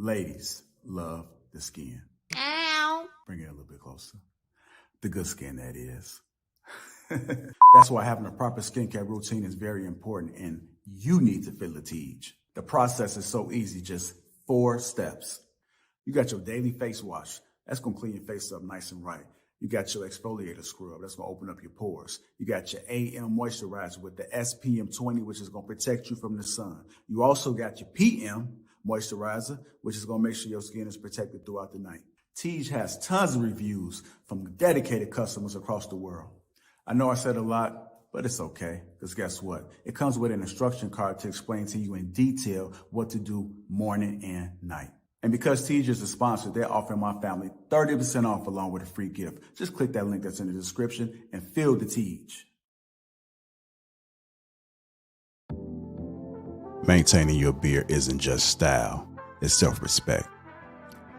Ladies love the skin. Ow. Bring it a little bit closer. The good skin, that is. That's why having a proper skincare routine is very important, and you need to feel the Teej. The process is so easy, just 4 steps. You got your daily face wash. That's going to clean your face up nice and right. You got your exfoliator scrub. That's going to open up your pores. You got your AM moisturizer with the SPM 20, which is going to protect you from the sun. You also got your PM moisturizer, which is going to make sure your skin is protected throughout the night. Teej has tons of reviews from dedicated customers across the world. I know I said a lot, but it's okay, because guess what? It comes with an instruction card to explain to you in detail what to do morning and night. And because Teej is a sponsor, they're offering my family 30% off along with a free gift. Just click that link that's in the description and feel the Teej. Maintaining your beard isn't just style, it's self-respect.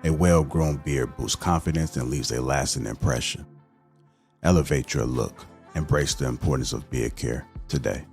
A well-groomed beard boosts confidence and leaves a lasting impression. Elevate your look. Embrace the importance of beard care today.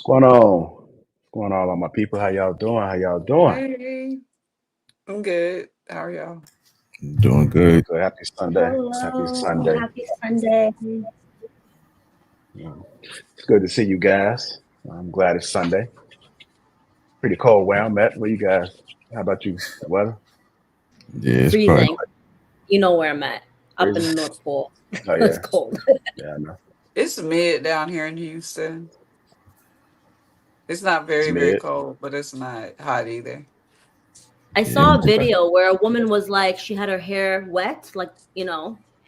going on? What's going on, all my people? How y'all doing? How y'all doing? Hey, I'm good. How are y'all? Doing Doing good. good. Happy Sunday. Happy Hello, Sunday. happy Sunday. It's good to see you guys. I'm glad it's Sunday. Pretty cold where I'm at. Where you guys? How about you? The weather? Yeah, it's probably Freezing. You know where I'm at. Up in Freezing? the North Pole. Oh It's yeah. cold. Yeah, I know. It's mid down here in Houston. It's not It's very, very mid. cold, but it's not hot either. I yeah. saw a Okay. video where a woman was like, she had her hair wet, like,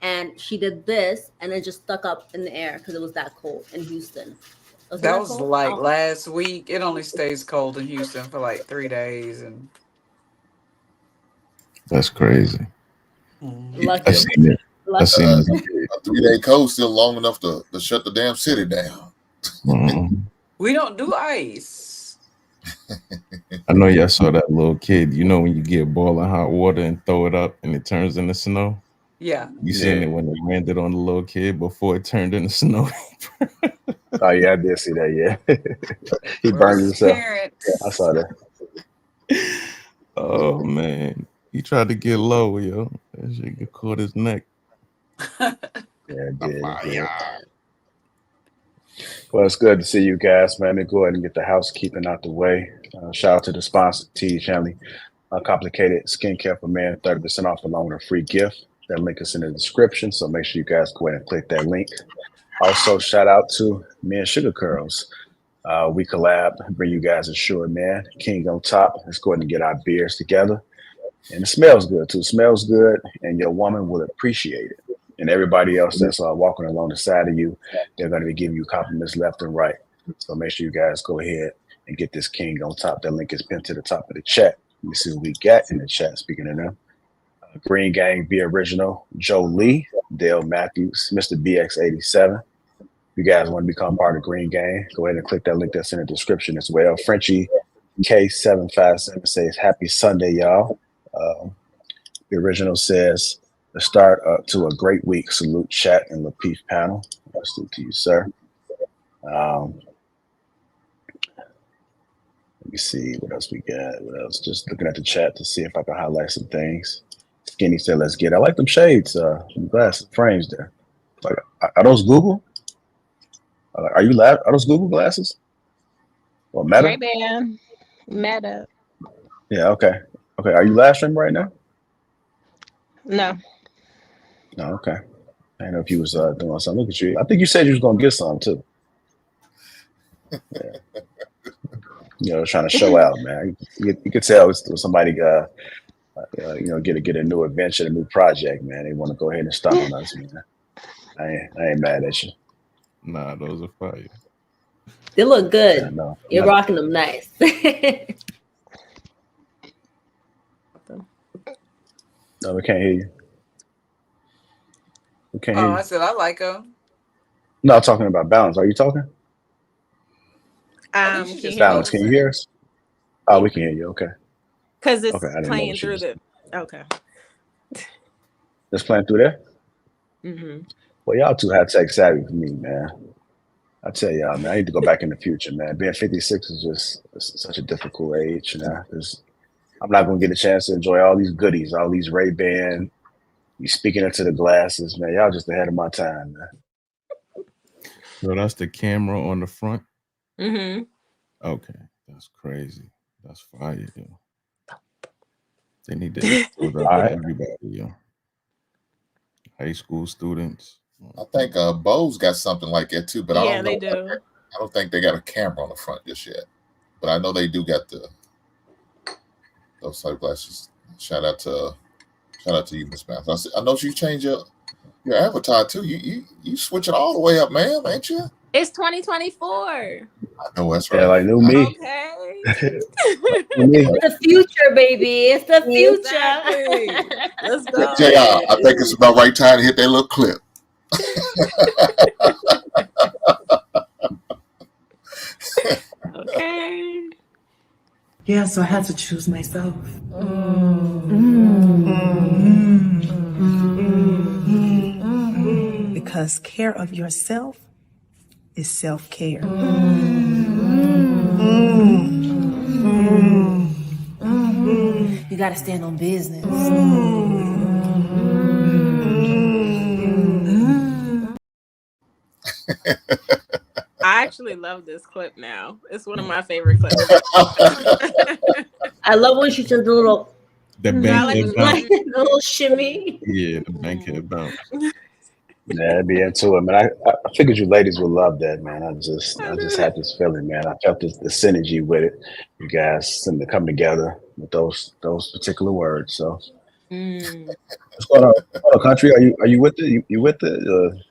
and she did this and it just stuck up in the air because it was that cold in Houston. Was it That that was cold? like Oh, last week. It only stays cold in Houston for like 3 days, and That's crazy. I lucky. seen it. I Lucky. seen it. A 3 day cold still long enough to shut the damn city down. we don't do ice. I know y'all saw that little kid. You know when you get boiling hot water and throw it up and it turns into snow? Yeah, You seen Yeah. it when it landed on the little kid before it turned into snow? Oh yeah, I did see that. Yeah. He where burned his himself. I parents. saw that. Oh man. He tried to get low, yo. That shit get caught his neck. Yeah, it did. It did. Well, it's good to see you guys, man. Let me go ahead and get the housekeeping out the way. Shout out to the sponsor, T Family. Complicated skincare for men, 30% off along with a free gift. That link is in the description, so make sure you guys go ahead and click that link. Also, shout out to Me and Sugar Curls. We collab, bring you guys a Sure Man, King on top. Let's go ahead and get our beers together. And it smells good too. It smells good, and your woman will appreciate it. And everybody else that's walking along the side of you, they're going to be giving you compliments left and right. So make sure you guys go ahead and get this King on top. That link is pinned to the top of the chat. Let me see what we got in the chat. Speaking of them, Green Gang, Be Original, Joe Lee, Dale Matthews, Mr. BX87. You guys want to become part of Green Gang, go ahead and click that link that's in the description as well. Frenchie K757 says, Happy Sunday, y'all. The original says, the start to a great week. Salute chat and Lapeef panel. Salute to you, sir. Let me see what else we got. What else? Just looking at the chat to see if I can highlight some things. Skinny said, let's get it. I like them shades, some glasses, frames there. Like, are those Google? Are you Are those Google glasses? Or Meta? Ray-Ban, Meta. Yeah, okay. Okay, are you live streaming right now? No. No, okay. I didn't know if you was doing something. Look at you. I think you said you was gonna get some too. Yeah. Trying to show out, man. You could tell it's somebody get a new adventure, a new project, man. They want to go ahead and start on us, man. I ain't mad at you. Nah, those are fire. They look good. Yeah, no. You're rocking them nice. No, we can't hear you. We can't hear I you. said I like them. No, I'm talking about balance. Are you talking? I think she Can you just hear me? Balance. Can you hear us? Oh, we can hear you. Okay. Because it's Okay, I didn't know playing what she through was. the. Okay. It's playing through there. Mm-hmm. Well, y'all too high tech savvy for me, man. I tell y'all, man, I need to go back in the future, man. Being 56 is just such a difficult age, because I'm not gonna get a chance to enjoy all these goodies, all these Ray-Ban. You speaking into the glasses, man. Y'all just ahead of my time, man. So that's the camera on the front? Mm-hmm. Okay. That's crazy. That's fire, yo. They need to expose that All to right. everybody, yo. High school students. I think Bose got something like that too, but I Yeah, don't know. they do. I don't think they got a camera on the front just yet. But I know they do got those sunglasses. Shout out to you, Miss Math. I know you changed your avatar too. You switching all the way up, ma'am, ain't you? It's 2024. I know that's right. Yeah, like new me. Okay. It's the future, baby. It's the future. Exactly. Let's go. JR, I think it's about right time to hit that little clip. Okay. Yeah, so I had to choose myself. Because care of yourself is self-care. You gotta stand on business. I actually love this clip now. It's one of my favorite clips. I love when she does the little, The I bank like head when bounce. she the little shimmy. Yeah, the bank head bounce. Yeah, I'd be into it, man. I figured you ladies would love that, man. I just had this feeling, man. I felt the synergy with it. You guys seem to come together with those particular words. So what's going on? What's going on, country? Are you with it? You with it?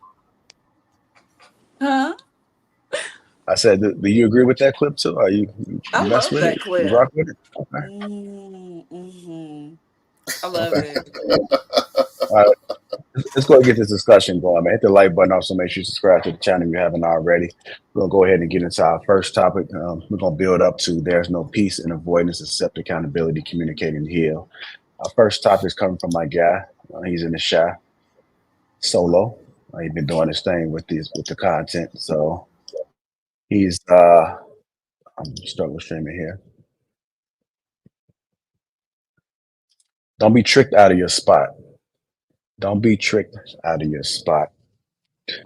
Huh? I said, do you agree with that clip too? You I mess love with that it? You clip. rock with it? Okay. Mm-hmm. I love Okay. it. All right. Let's go and get this discussion going, man. Hit the like button. Also, make sure you subscribe to the channel if you haven't already. We're going to go ahead and get into our first topic. We're going to build up to there's no peace in avoidance except accountability, communicate, and heal. Our first topic is coming from my guy. He's in the shy solo. He's been doing his thing with the content. So he's I'm struggling streaming here. Don't be tricked out of your spot. Don't be tricked out of your spot.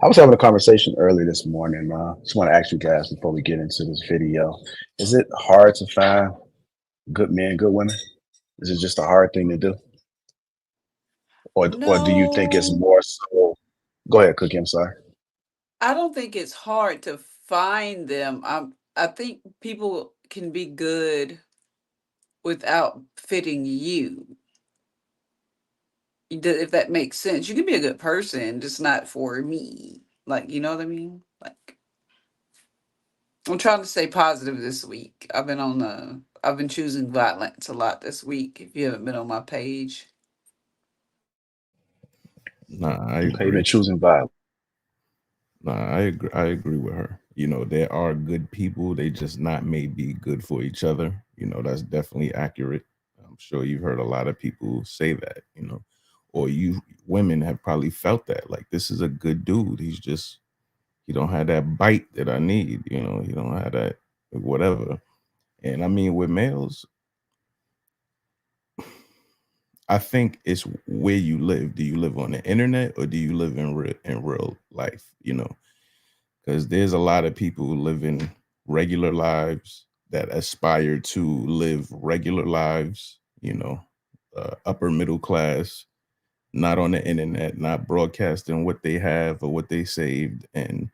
I was having a conversation early this morning. Just want to ask you guys before we get into this video. Is it hard to find good men, good women? Is it just a hard thing to do? Or do you think it's No, more so? Go ahead, Cookie. I'm sorry. I don't think it's hard to find them. I think people can be good without fitting you. If that makes sense. You can be a good person, just not for me. Like, you know what I mean? Like, I'm trying to stay positive this week. I've been choosing violence a lot this week. If you haven't been on my page. Nah, I Okay, you've agree. been choosing violence. Nah, I agree. I agree with her. You know, there are good people. They just not maybe good for each other. You know, that's definitely accurate. I'm sure you've heard a lot of people say that. You know, or you women have probably felt that. Like, this is a good dude. He don't have that bite that I need. You know, he don't have that whatever. And I mean, with males, I think it's where you live. Do you live on the internet or do you live in real life? You know, because there's a lot of people living regular lives that aspire to live regular lives, you know, upper middle class, not on the internet, not broadcasting what they have or what they saved, and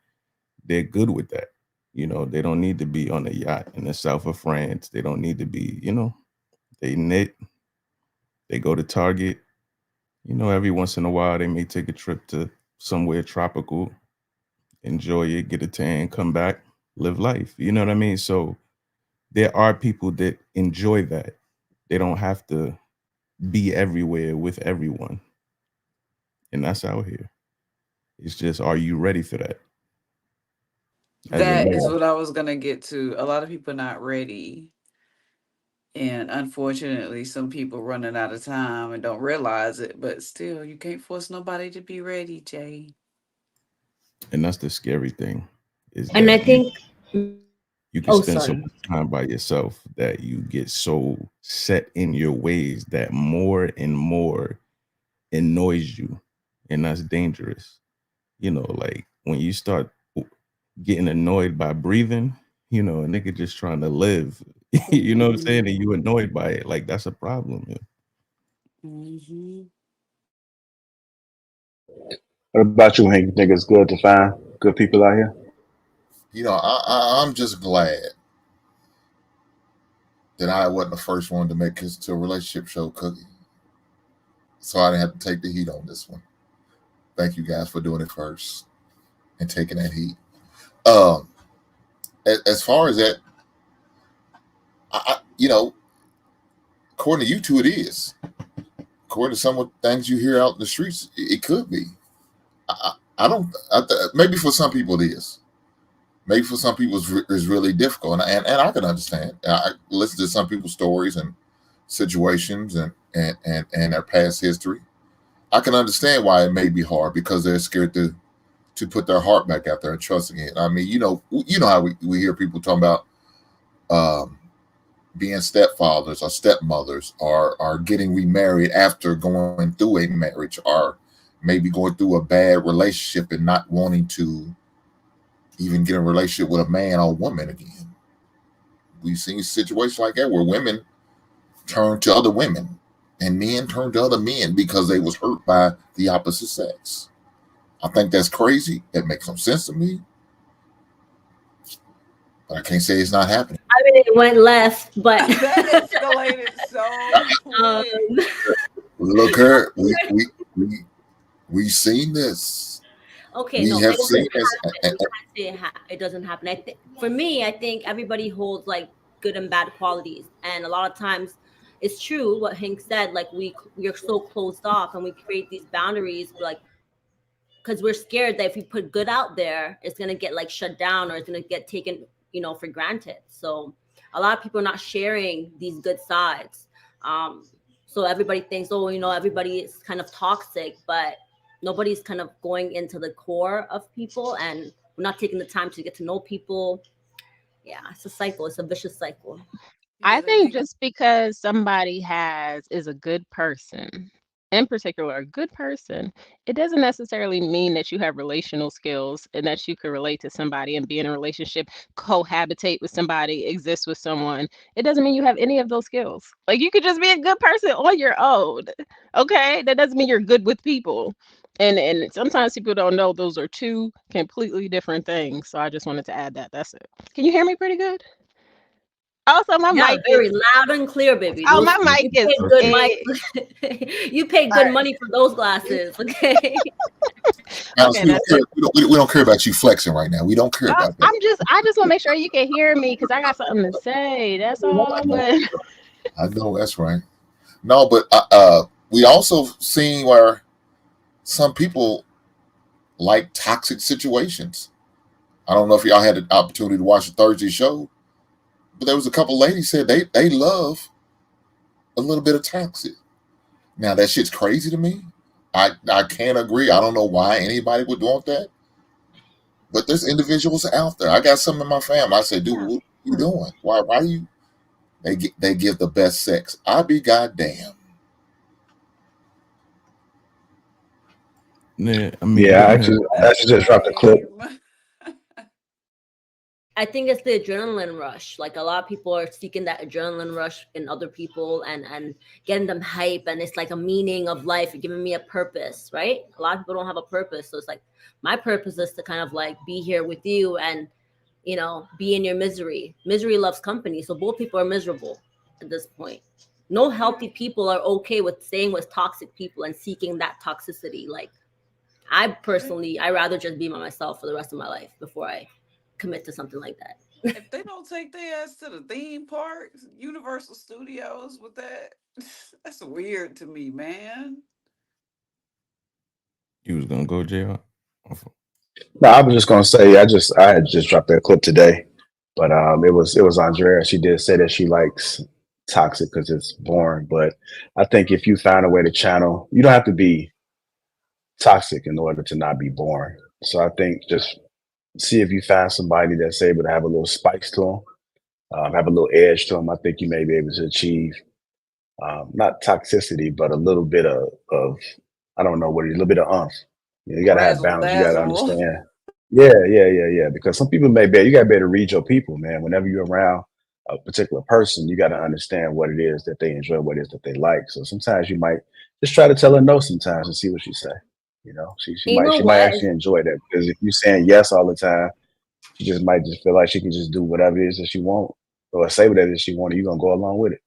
they're good with that. You know, they don't need to be on a yacht in the south of France. They don't need to be, you know, they knit, they go to Target. You know, every once in a while they may take a trip to somewhere tropical, enjoy it, get a tan, come back, live life. You know what I mean? So there are people that enjoy that. They don't have to be everywhere with everyone. And that's out here. It's just, are you ready for that as a That is man? what I was gonna get to. A lot of people not ready. And unfortunately, some people running out of time and don't realize it, but still, you can't force nobody to be ready, Jay. And that's the scary thing is And I that think, you can oh, spend so sorry. much time by yourself that you get so set in your ways that more and more annoys you. And that's dangerous. You know, like when you start getting annoyed by breathing, you know, a nigga just trying to live, you know what I'm saying? And you annoyed by it. Like, that's a problem. Yeah. Mm-hmm. What about you, Hank? You think it's good to find good people out here? You know, I'm just glad that I wasn't the first one to make this to a relationship show, Cookie. So I didn't have to take the heat on this one. Thank you guys for doing it first and taking that heat. Um, as far as that, you know, according to you two, it is. According to some of the things you hear out in the streets, it could be. I don't. Maybe for some people it is. Maybe for some people it's really difficult, and I can understand. I listen to some people's stories and situations and their past history. I can understand why it may be hard because they're scared to put their heart back out there and trusting it. I mean, you know how we hear people talking about being stepfathers or stepmothers, or are getting remarried after going through a marriage, or maybe going through a bad relationship and not wanting to even get in a relationship with a man or woman again. We've seen situations like that where women turn to other women and men turn to other men because they was hurt by the opposite sex. I think that's crazy. That makes no sense to me. But I can't say it's not happening. I mean, it went left, but That escalated so quick. Look here, we've seen this. okay, We no, have it seen this. it doesn't happen. I think for me, I think everybody holds like good and bad qualities, and a lot of times it's true what Hank said. Like we're so closed off, and we create these boundaries, like because we're scared that if we put good out there, it's gonna get like shut down or it's gonna get taken, for granted. So a lot of people are not sharing these good sides. So everybody thinks, oh, everybody is kind of toxic, but nobody's kind of going into the core of people, and we're not taking the time to get to know people. Yeah, it's a cycle. It's a vicious cycle. I Yeah, they think think just because somebody is a good person, in particular, a good person, it doesn't necessarily mean that you have relational skills and that you can relate to somebody and be in a relationship, cohabitate with somebody, exist with someone. It doesn't mean you have any of those skills. Like you could just be a good person on your own. Okay? That doesn't mean you're good with people. And sometimes people don't know those are two completely different things. So I just wanted to add that. That's it. Can you hear me pretty good? Also, my Yeah, mic very is loud and clear, baby. oh, Those my mic you is paid good a mic. You paid good money for those glasses, okay? Alex, okay. we That's don't care. it. We don't care about you flexing right now. We don't care about that. I just want to make sure you can hear me because I got something to say. That's all. But I know that's right. No, but we also seen where some people like toxic situations. I don't know if y'all had the opportunity to watch the Thursday show, but there was a couple ladies said they love a little bit of toxic. Now that shit's crazy to me. I can't agree. I don't know why anybody would want that, but there's individuals out there. I got some in my family. I said, dude, what are you doing? Why do you? They give the best sex. I be goddamn. Yeah, I mean, Yeah, you I have actually just dropped a clip. Same. I think it's the adrenaline rush. Like a lot of people are seeking that adrenaline rush in other people and getting them hype, and it's like a meaning of life, giving me a purpose, right? A lot of people don't have a purpose, so it's like my purpose is to kind of like be here with you and be in your misery. Misery loves company, so both people are miserable at this point. No healthy people are okay with staying with toxic people and seeking that toxicity. Like I rather just be by myself for the rest of my life before I commit to something like that. If they don't take their ass to the theme parks, Universal Studios with that, that's weird to me, man. you was gonna go jail. No, I was just gonna say I had just dropped that clip today, but it was Andrea. She did say that she likes toxic because it's boring. But I think if you find a way to channel, you don't have to be toxic in order to not be boring. So I think just see if you find somebody that's able to have a little spice to them, have a little edge to them. I think you may be able to achieve not toxicity, but a little bit of I don't know what it is, a little bit of umph. You got to have Razzle balance. You got to dazzle. understand. Yeah. Because some people may be, you got to be able to read your people, man. Whenever you're around a particular person, you got to understand what it is that they enjoy, what it is that they like. So sometimes you might just try to tell her no sometimes and see what she say. She You might know she might what? actually enjoy that because if you're saying yes all the time, she just might just feel like she can just do whatever it is that she want or say whatever it is she want. And you're gonna go along with it.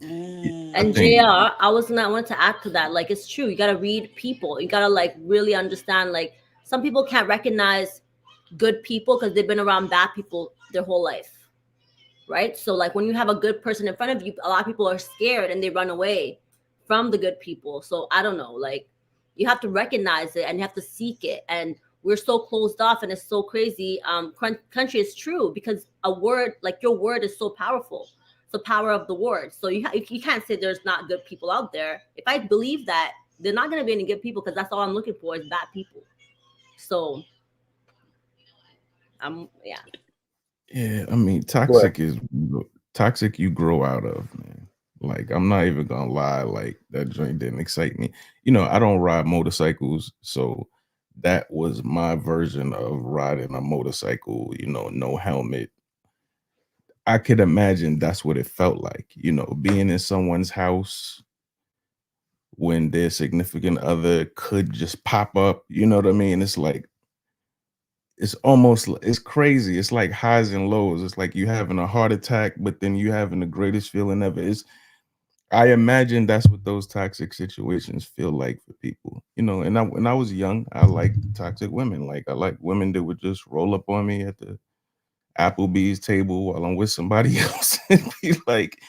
I And think JR, I want to add to that. Like, it's true. You got to read people. You got to like really understand. Like, some people can't recognize good people because they've been around bad people their whole life. Right. So like when you have a good person in front of you, a lot of people are scared and they run away from the good people. So I don't know, like you have to recognize it and you have to seek it. And we're so closed off and it's so crazy. Country is true because a word, like your word is so powerful. It's the power of the word. So you can't say there's not good people out there. If I believe that, they're not going to be any good people because that's all I'm looking for is bad people. So yeah. Yeah, I mean, Go ahead. toxic you grow out of, man. Like, I'm not even gonna lie, like that joint didn't excite me. I don't ride motorcycles, so that was my version of riding a motorcycle, no helmet. I could imagine that's what it felt like, being in someone's house when their significant other could just pop up, you know what I mean? It's like it's crazy. It's like highs and lows. It's like you having a heart attack, but then you having the greatest feeling ever. I imagine that's what those toxic situations feel like for people. And when I was young, I liked toxic women. Like I like women that would just roll up on me at the Applebee's table while I'm with somebody else and be like,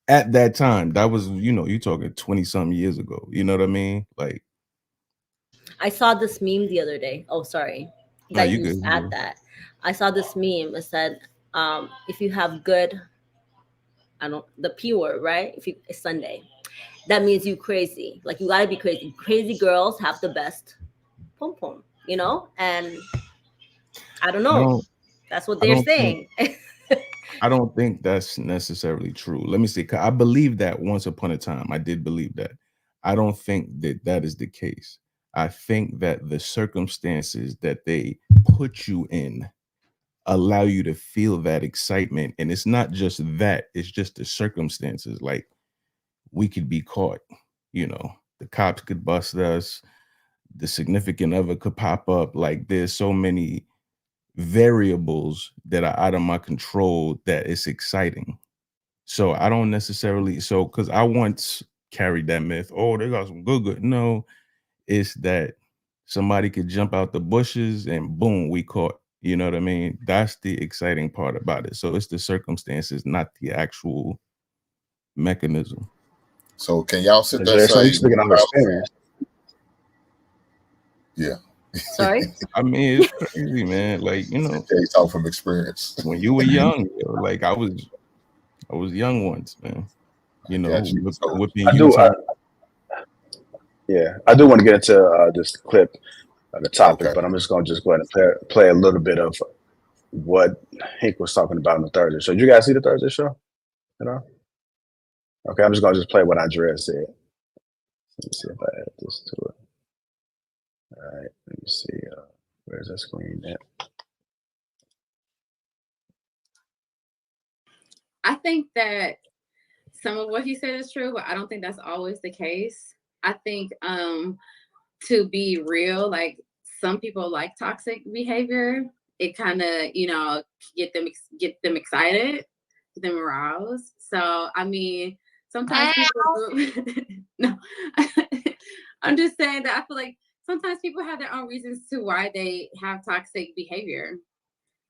at that time, that was, you talking 20 something years ago. You know what I mean? Like, I saw this meme the other day. Oh, sorry no, that you you good. You add good. that. I saw this meme. It said, if you have good, I don't the P word, right? If you it's Sunday, that means you crazy. Like you gotta be crazy. Crazy girls have the best pom pom, And I don't I know. don't That's what I they're don't think saying. I don't think that's necessarily true. Let me see. 'Cause I believe that once upon a time. I did believe that. I don't think that that is the case. I think that the circumstances that they put you in allow you to feel that excitement. And it's not just that, it's just the circumstances. Like we could be caught, the cops could bust us, the significant other could pop up. Like there's so many variables that are out of my control that it's exciting. So I don't necessarily because I once carried that myth. Oh, they got some good. No, it's that somebody could jump out the bushes and boom, we caught. You know what I mean? That's the exciting part about it. So it's the circumstances, not the actual mechanism. So can y'all sit there and So you say, speaking out of experience. yeah? Sorry. I mean, it's crazy, man. Like, Okay, talk from experience. when you were young, like I was young once, man. I got you. So Whipping I do. U-turn. I do want to get into this clip, the topic, okay, but I'm just going to go ahead and play a little bit of what Hank was talking about on the Thursday show. Did you guys see the Thursday show? Okay, I'm just going to play what Andrea said. Let me see if I add this to it. All right, let me see. Where's that screen at? I think that some of what he said is true, but I don't think that's always the case. I think to be real, like some people like toxic behavior. It kind of, get them excited, get them aroused. So I mean, sometimes people no. I'm just saying that I feel like sometimes people have their own reasons to why they have toxic behavior.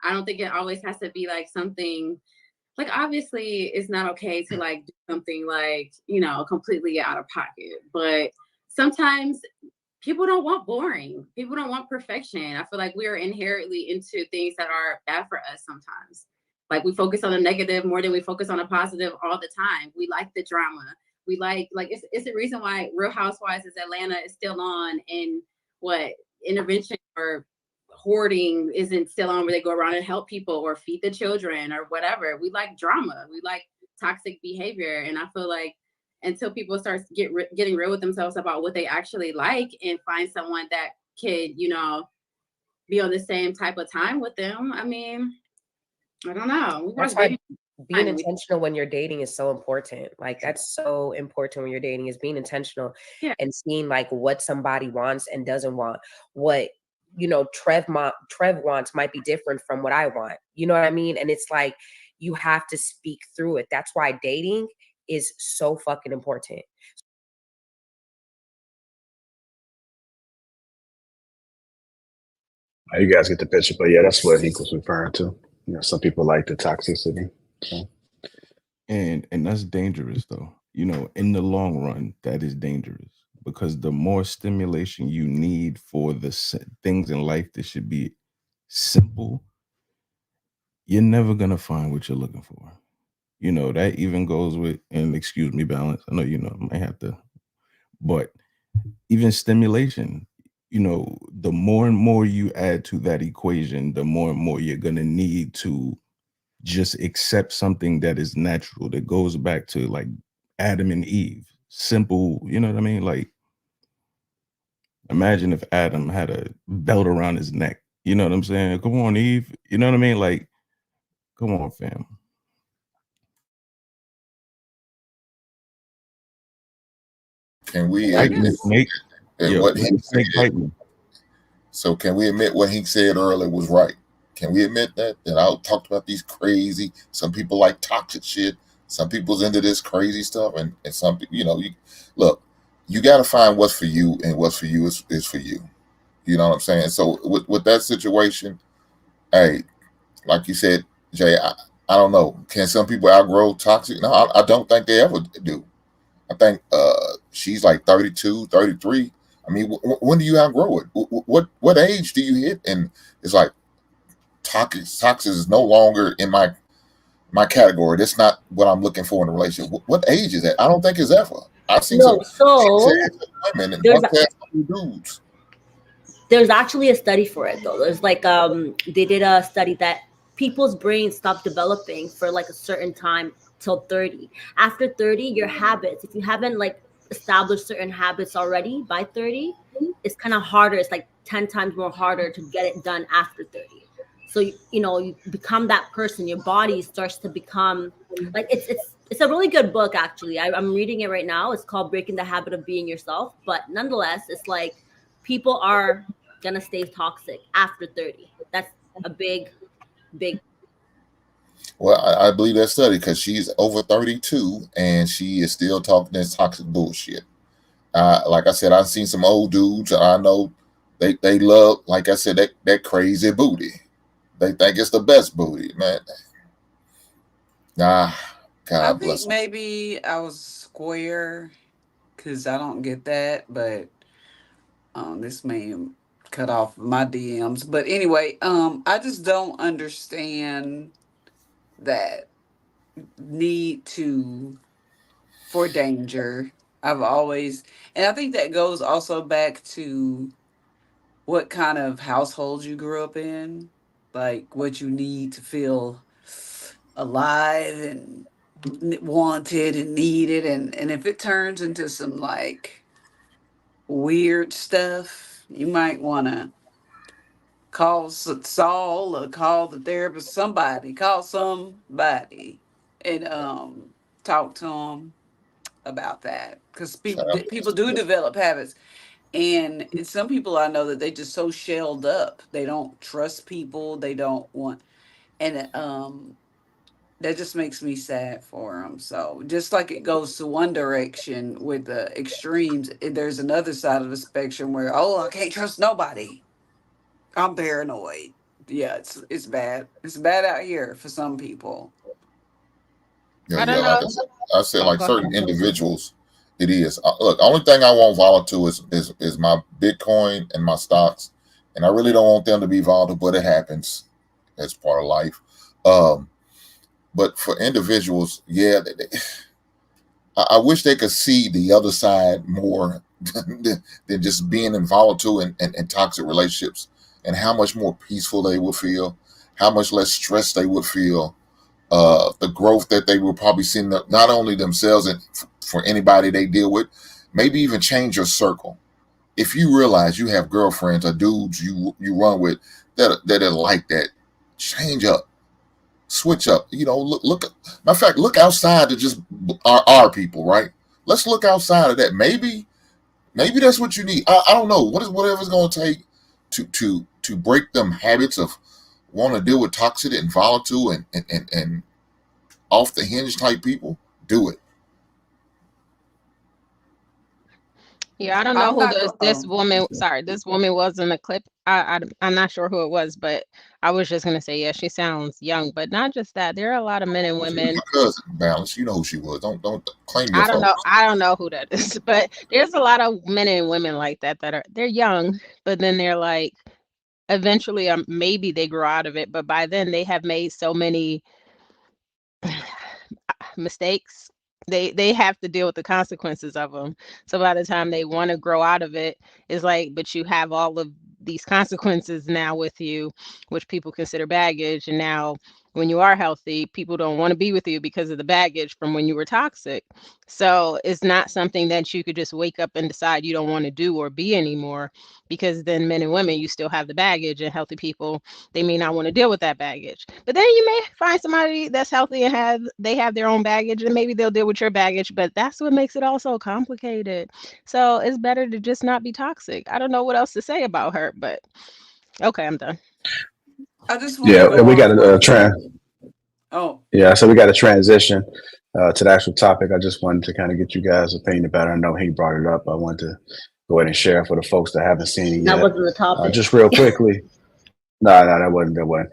I don't think it always has to be like something like obviously it's not okay to like do something like, completely out of pocket. But sometimes people don't want boring. People don't want perfection. I feel like we are inherently into things that are bad for us sometimes. Like we focus on the negative more than we focus on the positive all the time. We like the drama. We like it's the reason why Real Housewives is Atlanta is still on and what intervention or hoarding isn't still on where they go around and help people or feed the children or whatever. We like drama. We like toxic behavior. And I feel like until people start getting real with themselves about what they actually like and find someone that could, be on the same type of time with them. I mean, I don't know. That's why being intentional when you're dating is so important. Like that's so important when you're dating is being intentional and seeing like what somebody wants and doesn't want. What Trev wants might be different from what I want. You know what I mean? And it's like you have to speak through it. That's why dating is so fucking important. You guys get the picture, but yeah, that's what he was referring to. Some people like the toxicity. So. And that's dangerous though. In the long run, that is dangerous because the more stimulation you need for the things in life that should be simple, you're never going to find what you're looking for. That even goes with, and excuse me, balance. I know, I might have to, but even stimulation, the more and more you add to that equation, the more and more you're going to need to just accept something that is natural, that goes back to like Adam and Eve. Simple, you know what I mean? Like, imagine if Adam had a belt around his neck. You know what I'm saying? Come on, Eve. You know what I mean? Like, come on, fam. Can we Fight me, admit snake. that Yo, what let he the snake said? fight me. So can we admit what he said earlier was right? Can we admit that I talked about these crazy? Some people like toxic shit. Some people's into this crazy stuff, and some people, look, you got to find what's for you, and what's for you is for you. You know what I'm saying? So with that situation, hey, like you said, Jay, I don't know. Can some people outgrow toxic? No, I don't think they ever do. I think she's like 32, 33. I mean, when do you outgrow it? What age do you hit? And it's like toxic is no longer in my category. That's not what I'm looking for in a relationship. What age is that? I don't think it's ever. I've seen some No, so women and there's dudes. there's actually a study for it though. There's like they did a study that people's brains stop developing for like a certain time till 30. After 30, your habits, if you haven't like established certain habits already by 30, it's kind of harder. It's like 10 times more harder to get it done after 30. So you become that person. Your body starts to become like it's a really good book actually. I'm reading it right now. It's called Breaking the Habit of Being Yourself. But nonetheless, it's like people are gonna stay toxic after 30. That's a big. Well, I believe that study because she's over 32 and she is still talking this toxic bullshit. Like I said, I've seen some old dudes. I know they love, like I said, that crazy booty. They think it's the best booty, man. Nah, I God think bless them. maybe I was square because I don't get that, but this may cut off my DMs. But anyway, I just don't understand that need to for danger. I've always, and I think that goes also back to what kind of household you grew up in, like what you need to feel alive and wanted and needed, and if it turns into some like weird stuff, you might want to call Saul or call the therapist, call somebody and talk to them about that because people do develop habits. And some people I know that they just so shelled up. They don't trust people. They don't want, and that just makes me sad for them. So just like it goes to one direction with the extremes, there's another side of the spectrum where I can't trust nobody. I'm paranoid. Yeah, it's bad. It's bad out here for some people. Yeah, I yeah. don't Like know. I said, Oh, like go ahead. certain individuals, it is. Look, only thing I won't volatile is my Bitcoin and my stocks, and I really don't want them to be volatile, but it happens. That's part of life. Um, but for individuals, yeah, I wish they could see the other side more than just being in volatile and toxic relationships, and how much more peaceful they would feel, how much less stress they would feel, the growth that they will probably see, not only themselves and for anybody they deal with, maybe even change your circle. If you realize you have girlfriends or dudes you run with that are like that, change up, switch up. Look. Matter of fact, look outside to just our people, right? Let's look outside of that. Maybe that's what you need. I don't know. Whatever's going to take to break them habits of want to deal with toxic and volatile and off the hinge type people, do it. Yeah, I don't know I'm who not this going. woman. Sorry, this woman was in the clip. I'm not sure who it was, but I was just gonna say, yeah, she sounds young, but not just that. There are a lot of men and She was women. my cousin, Balance. You know who she was. Don't claim your I don't know. folks. I don't know who that is, but there's a lot of men and women like that they're young, but then they're like eventually, maybe they grow out of it, but by then they have made so many mistakes They have to deal with the consequences of them. So by the time they want to grow out of it, it's like, but you have all of these consequences now with you, which people consider baggage. And now when you are healthy, people don't want to be with you because of the baggage from when you were toxic. So it's not something that you could just wake up and decide you don't want to do or be anymore, because then men and women, you still have the baggage, and healthy people, they may not want to deal with that baggage. But then you may find somebody that's healthy and have their own baggage, and maybe they'll deal with your baggage, but that's what makes it all so complicated. So it's better to just not be toxic. I don't know what else to say about her, but okay, I'm done. I just want to Yeah, go we got off a what. Oh, Yeah, so we got to transition to the actual topic. I just wanted to kind of get you guys' opinion about it. I know he brought it up. I wanted to go ahead and share for the folks that haven't seen it That yet. wasn't the topic. Just real quickly. No, that wasn't. That wasn't.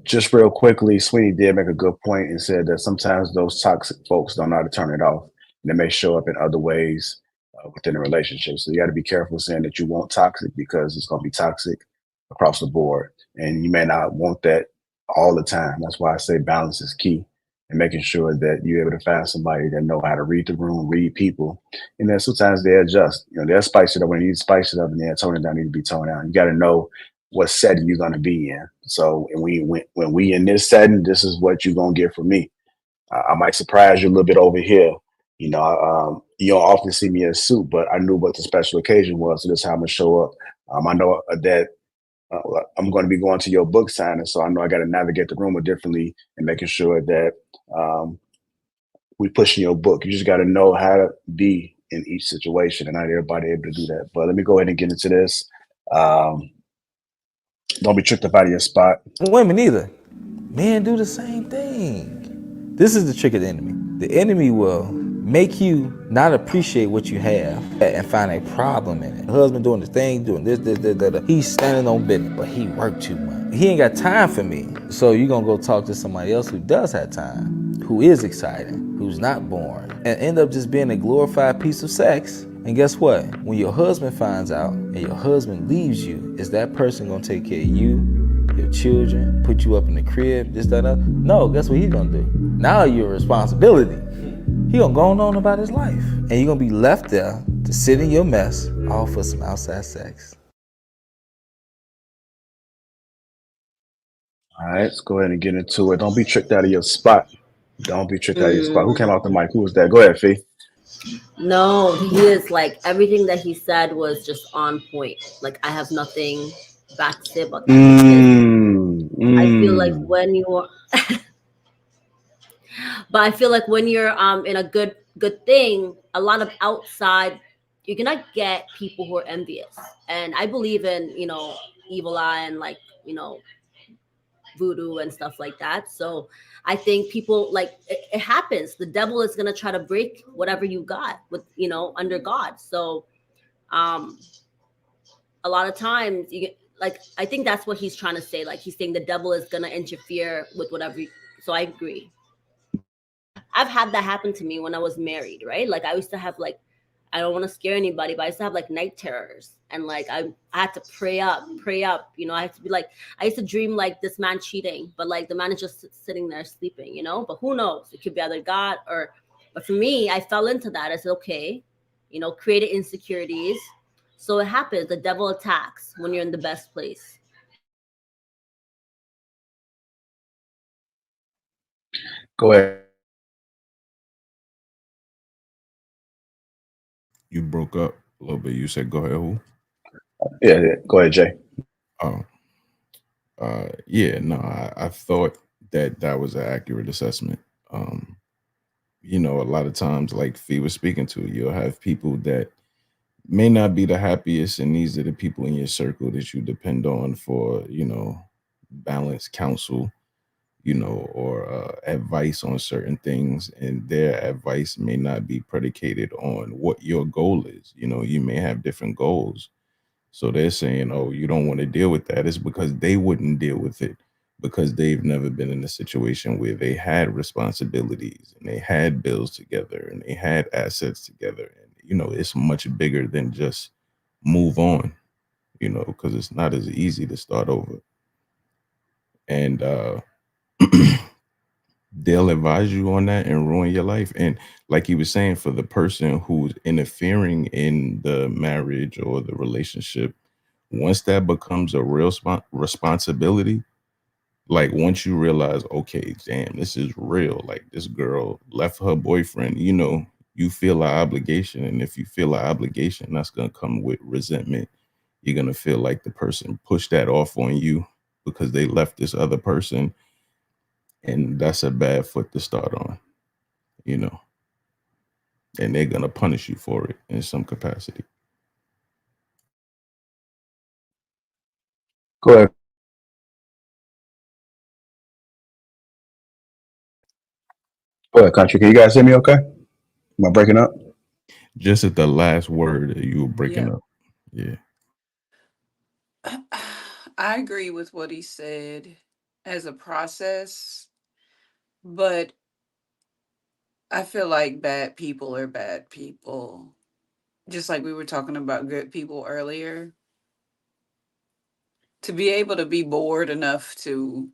Just real quickly, Sweeney did make a good point and said that sometimes those toxic folks don't know how to turn it off. And they may show up in other ways within a relationship. So you got to be careful saying that you want toxic, because it's going to be toxic across the board. And you may not want that all the time. That's why I say balance is key, and making sure that you're able to find somebody that know how to read the room, read people. And then sometimes they adjust. You know, they'll spice it up when you need to spice it up, and then tone it down, need to be toned down. You got to know what setting you're going to be in. So when we in this setting, this is what you're going to get from me. I might surprise you a little bit over here. You know, you don't often see me in a suit, but I knew what the special occasion was, so this is how I'm gonna show up. I know that I'm going to be going to your book signing, so I know I got to navigate the room differently and making sure that we pushing your book. You just got to know how to be in each situation, and not everybody able to do that. But let me go ahead and get into this. Don't be tricked up out of your spot. Women either. Men do the same thing. This is the trick of the enemy. The enemy will make you not appreciate what you have and find a problem in it. The husband doing the thing, doing this, that. He's standing on business, but he worked too much. He ain't got time for me. So you're going to go talk to somebody else who does have time, who is exciting, who's not boring, and end up just being a glorified piece of sex. And guess what? When your husband finds out and your husband leaves you, is that person going to take care of you, your children, put you up in the crib, this, that, that? No, guess what he's gonna do? Now you're a responsibility. He gonna go on about his life. And you're gonna be left there to sit in your mess, all for some outside sex. All right, let's go ahead and get into it. Don't be tricked out of your spot. Don't be tricked out of your spot. Who came off the mic? Who was that? Go ahead, Fee. No, he is like, everything that he said was just on point. Like, I have nothing bad to say about that. I feel like when you are but I feel like when you're in a good thing, a lot of outside, you're gonna get people who are envious. And I believe in, you know, evil eye and, like, you know, voodoo and stuff like that. So I think people, like, it happens. The devil is gonna try to break whatever you got with, you know, under God. So a lot of times you get, like, I think that's what he's trying to say. Like, he's saying the devil is gonna interfere with whatever so I agree. I've had that happen to me when I was married, right? Like, I used to have, like, I don't want to scare anybody, but I used to have, like, night terrors. And, like, I had to pray up. You know, I had to be like, I used to dream, like, this man cheating, but, like, the man is just sitting there sleeping, you know? But who knows? It could be either God or, but for me, I fell into that. I said, okay, you know, created insecurities. So it happens. The devil attacks when you're in the best place. Go ahead. You broke up a little bit. You said, go ahead, who? Yeah, go ahead, Jay. Oh, yeah, no, I thought that was an accurate assessment. You know, a lot of times, like Fee was speaking to, you'll have people that may not be the happiest, and these are the people in your circle that you depend on for, you know, balance, counsel, you know, or advice on certain things, and their advice may not be predicated on what your goal is. You know, you may have different goals. So they're saying, oh, you don't want to deal with that. It's because they wouldn't deal with it because they've never been in a situation where they had responsibilities and they had bills together and they had assets together. And, you know, it's much bigger than just move on, you know, because it's not as easy to start over. And they'll advise you on that and ruin your life. And like you were saying, for the person who's interfering in the marriage or the relationship, once that becomes a real responsibility, like once you realize, okay, damn, this is real. Like this girl left her boyfriend, you feel an obligation. And if you feel an obligation, that's going to come with resentment. You're going to feel like the person pushed that off on you because they left this other person. And that's a bad foot to start on, you know, and they're going to punish you for it in some capacity. Go ahead. Go ahead, country. Can you guys hear me okay? Am I breaking up? Just at the last word, you were breaking Yeah. up. Yeah. I agree with what he said as a process, but I feel like bad people are bad people. Just like we were talking about good people earlier. To be able to be bored enough to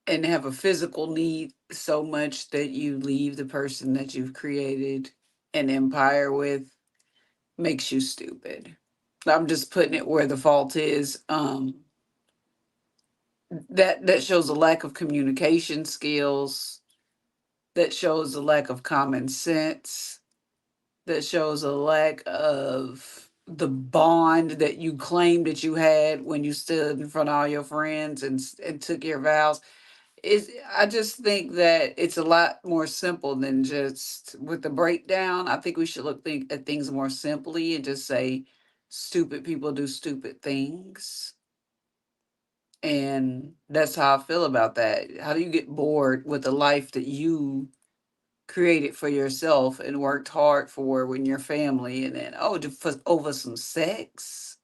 and have a physical need so much that you leave the person that you've created an empire with makes you stupid. I'm just putting it where the fault is. That shows a lack of communication skills. That shows a lack of common sense. That shows a lack of the bond that you claimed that you had when you stood in front of all your friends and took your vows. I just think that it's a lot more simple than just with the breakdown. I think we should think at things more simply and just say stupid people do stupid things. And that's how I feel about that. How do you get bored with the life that you created for yourself and worked hard for when your family, and then over some sex?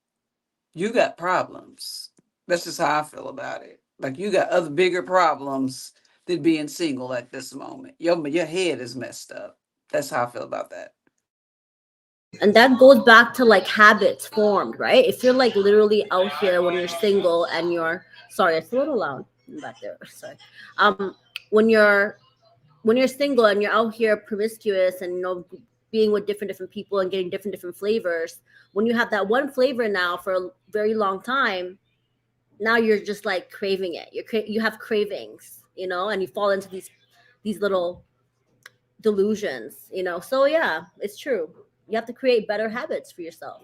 You got problems. That's just how I feel about it. Like you got other bigger problems than being single at this moment. Your head is messed up. That's how I feel about that. And that goes back to like habits formed, right? If you're like literally out here when you're single and you're sorry, it's a little loud back there. Sorry. Um, when you're single and you're out here promiscuous and being with different people and getting different flavors, when you have that one flavor now for a very long time, now you're just like craving it. You have cravings, and you fall into these little delusions, So yeah, it's true. You have to create better habits for yourself.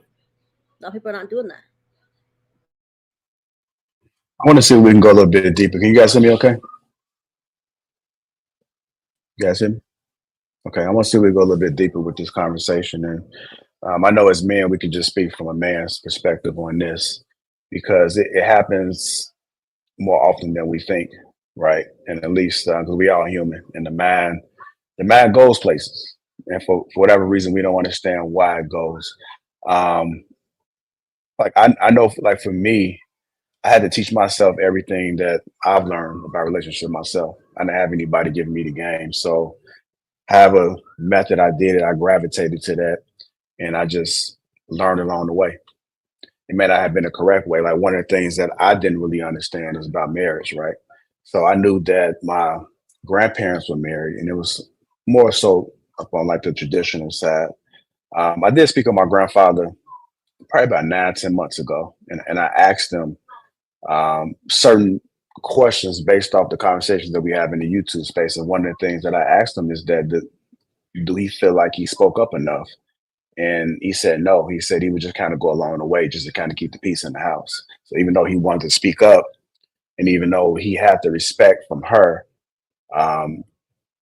A lot of people are not doing that. I want to see if we can go a little bit deeper. Can you guys hear me okay? You guys hear me? Okay, I want to see if we go a little bit deeper with this conversation. And I know as men, we can just speak from a man's perspective on this because it happens more often than we think, right? And at least because we are human, and the mind goes places, and for whatever reason, we don't understand why it goes. Um, like I know, like for me, I had to teach myself everything that I've learned about relationship myself. I didn't have anybody giving me the game, so however method I did it, I gravitated to that, and I just learned along the way. It may not have been the correct way. Like one of the things that I didn't really understand is about marriage, right? So I knew that my grandparents were married, and it was more so up on like the traditional side. I did speak of my grandfather probably about 9, 10 months ago, and I asked him certain questions based off the conversations that we have in the YouTube space. And one of the things that I asked him is that do he feel like he spoke up enough? And he said no. He said he would just kind of go along the way just to kind of keep the peace in the house. So even though he wanted to speak up, and even though he had the respect from her, um,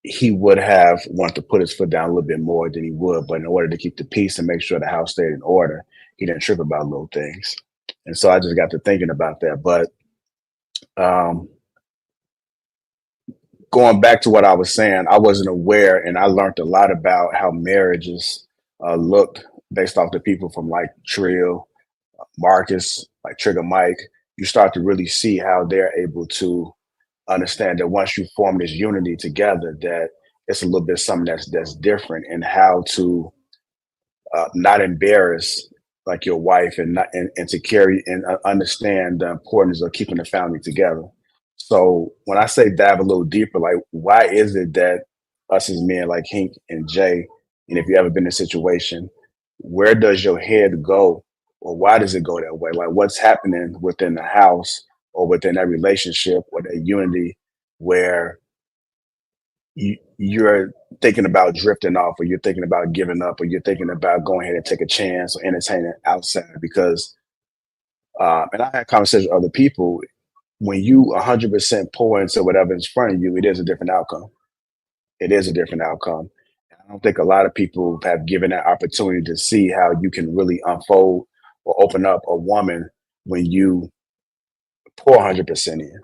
he would have wanted to put his foot down a little bit more than he would. But in order to keep the peace and make sure the house stayed in order, he didn't trip about little things. And so I just got to thinking about that. But um, going back to what I was saying, I wasn't aware, and I learned a lot about how marriages looked based off the people from like Trill, Marcus, like Trigger Mike. You start to really see how they're able to understand that once you form this unity together, that it's a little bit something that's different, and how to not embarrass like your wife, and not and to carry and understand the importance of keeping the family together. So when I say dive a little deeper, like why is it that us as men like HealK and Jay, and if you ever been in a situation, where does your head go, or why does it go that way? Like what's happening within the house or within that relationship or that unity where you're thinking about drifting off, or you're thinking about giving up, or you're thinking about going ahead and take a chance or entertaining outside? Because and I had conversations with other people. When you 100% pour into whatever is in front of you, it is a different outcome. It is a different outcome. I don't think a lot of people have given that opportunity to see how you can really unfold or open up a woman when you pour 100% in.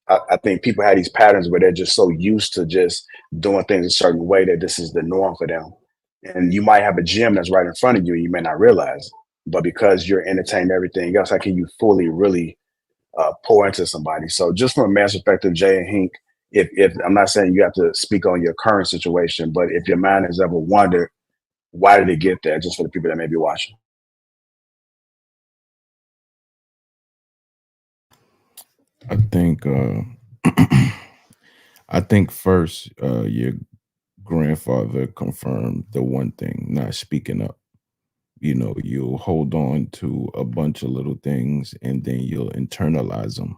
I think people have these patterns where they're just so used to just doing things a certain way that this is the norm for them. And you might have a gym that's right in front of you, and you may not realize, but because you're entertaining everything else, how can you fully really pour into somebody? So just from a man's perspective, Jay and HealK, if I'm not saying you have to speak on your current situation, but if your mind has ever wondered, why did it get there? Just for the people that may be watching. I think I think first your grandfather confirmed the one thing, not speaking up. You know, you'll hold on to a bunch of little things and then you'll internalize them.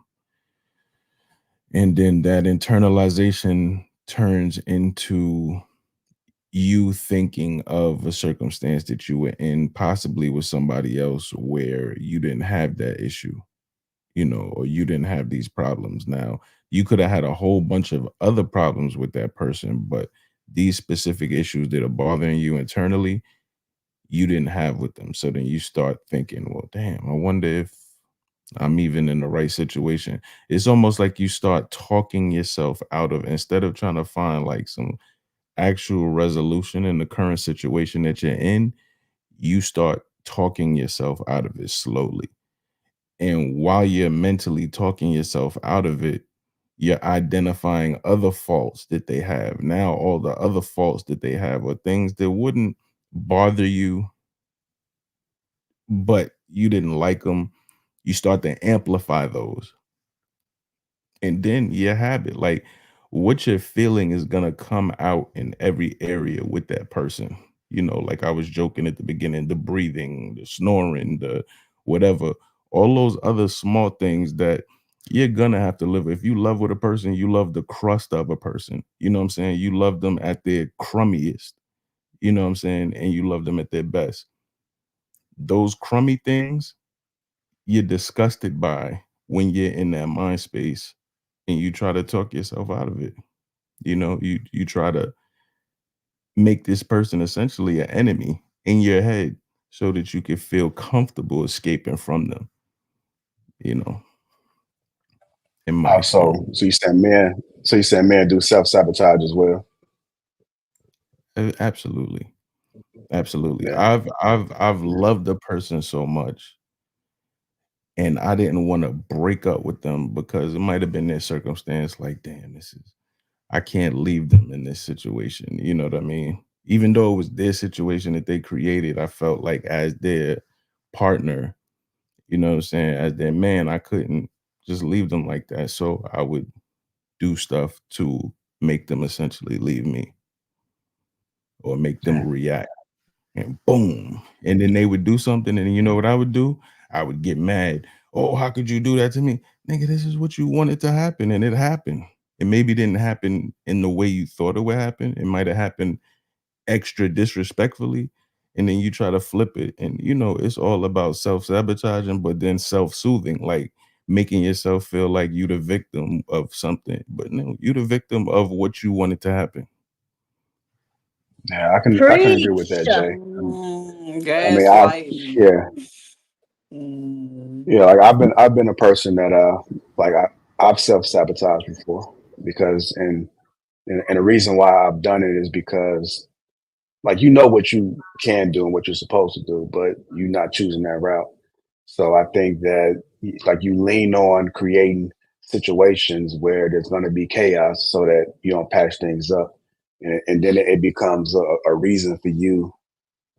And then that internalization turns into you thinking of a circumstance that you were in, possibly with somebody else, where you didn't have that issue, you know, or you didn't have these problems. Now, you could have had a whole bunch of other problems with that person, but these specific issues that are bothering you internally, you didn't have with them. So then you start thinking, well, damn, I wonder if I'm even in the right situation. It's almost like you start talking yourself out of, instead of trying to find like some actual resolution in the current situation that you're in, you start talking yourself out of it slowly. And while you're mentally talking yourself out of it, you're identifying other faults that they have. Now, all the other faults that they have are things that wouldn't bother you, but you didn't like them. You start to amplify those. And then your habit, like what you're feeling is gonna come out in every area with that person. You know, like I was joking at the beginning, the breathing, the snoring, the whatever, all those other small things that you're gonna have to live with. If you love with a person, you love the crust of a person. You know what I'm saying? You love them at their crummiest, you know what I'm saying? And you love them at their best. Those crummy things you're disgusted by when you're in that mind space and you try to talk yourself out of it. You know, you try to make this person essentially an enemy in your head so that you can feel comfortable escaping from them, you know, in my So experience. you saying men do self-sabotage as well? Absolutely. Absolutely. Yeah. I've loved a person so much and I didn't want to break up with them because it might have been their circumstance like, damn, I can't leave them in this situation. You know what I mean? Even though it was their situation that they created, I felt like as their partner, you know what I'm saying, as their man, I couldn't just leave them like that. So I would do stuff to make them essentially leave me or make them react. And boom. And then they would do something. And you know what I would do? I would get mad. Oh, how could you do that to me? Nigga, this is what you wanted to happen. And it happened. It maybe didn't happen in the way you thought it would happen. It might have happened extra disrespectfully. And then you try to flip it. And you know, it's all about self-sabotaging, but then self-soothing, like making yourself feel like you the victim of something. But no, you the victim of what you wanted to happen. Yeah, I can agree with Preach. that, Jay. I mean, Gaslighting. yeah, yeah. Like I've been a person that like I've self-sabotaged before because and the reason why I've done it is because like you know what you can do and what you're supposed to do, but you're not choosing that route. So I think that like you lean on creating situations where there's going to be chaos so that you don't patch things up, and then it becomes a reason for you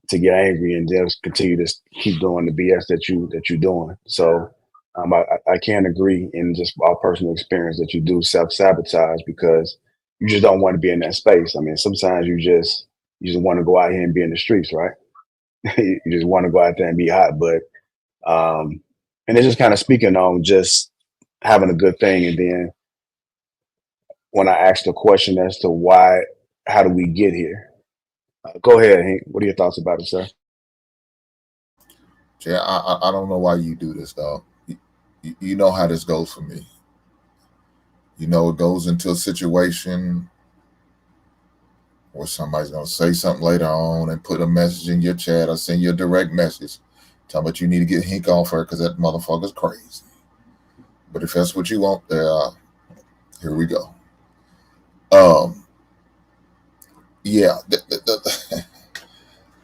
to get angry and just continue to keep doing the BS that you're doing. So I can't agree in just our personal experience that you do self-sabotage because you just don't want to be in that space. I mean, sometimes you just want to go out here and be in the streets, right? You just want to go out there and be hot, but and it's just kind of speaking on just having a good thing. And then when I asked the question as to why, how do we get here? Go ahead, Hank. What are your thoughts about it, sir? Jay, I don't know why you do this, dog. You know how this goes for me. You know, it goes into a situation where somebody's going to say something later on and put a message in your chat or send you a direct message talking about you need to get Hink off her because that motherfucker's crazy. But if that's what you want, here we go. Yeah,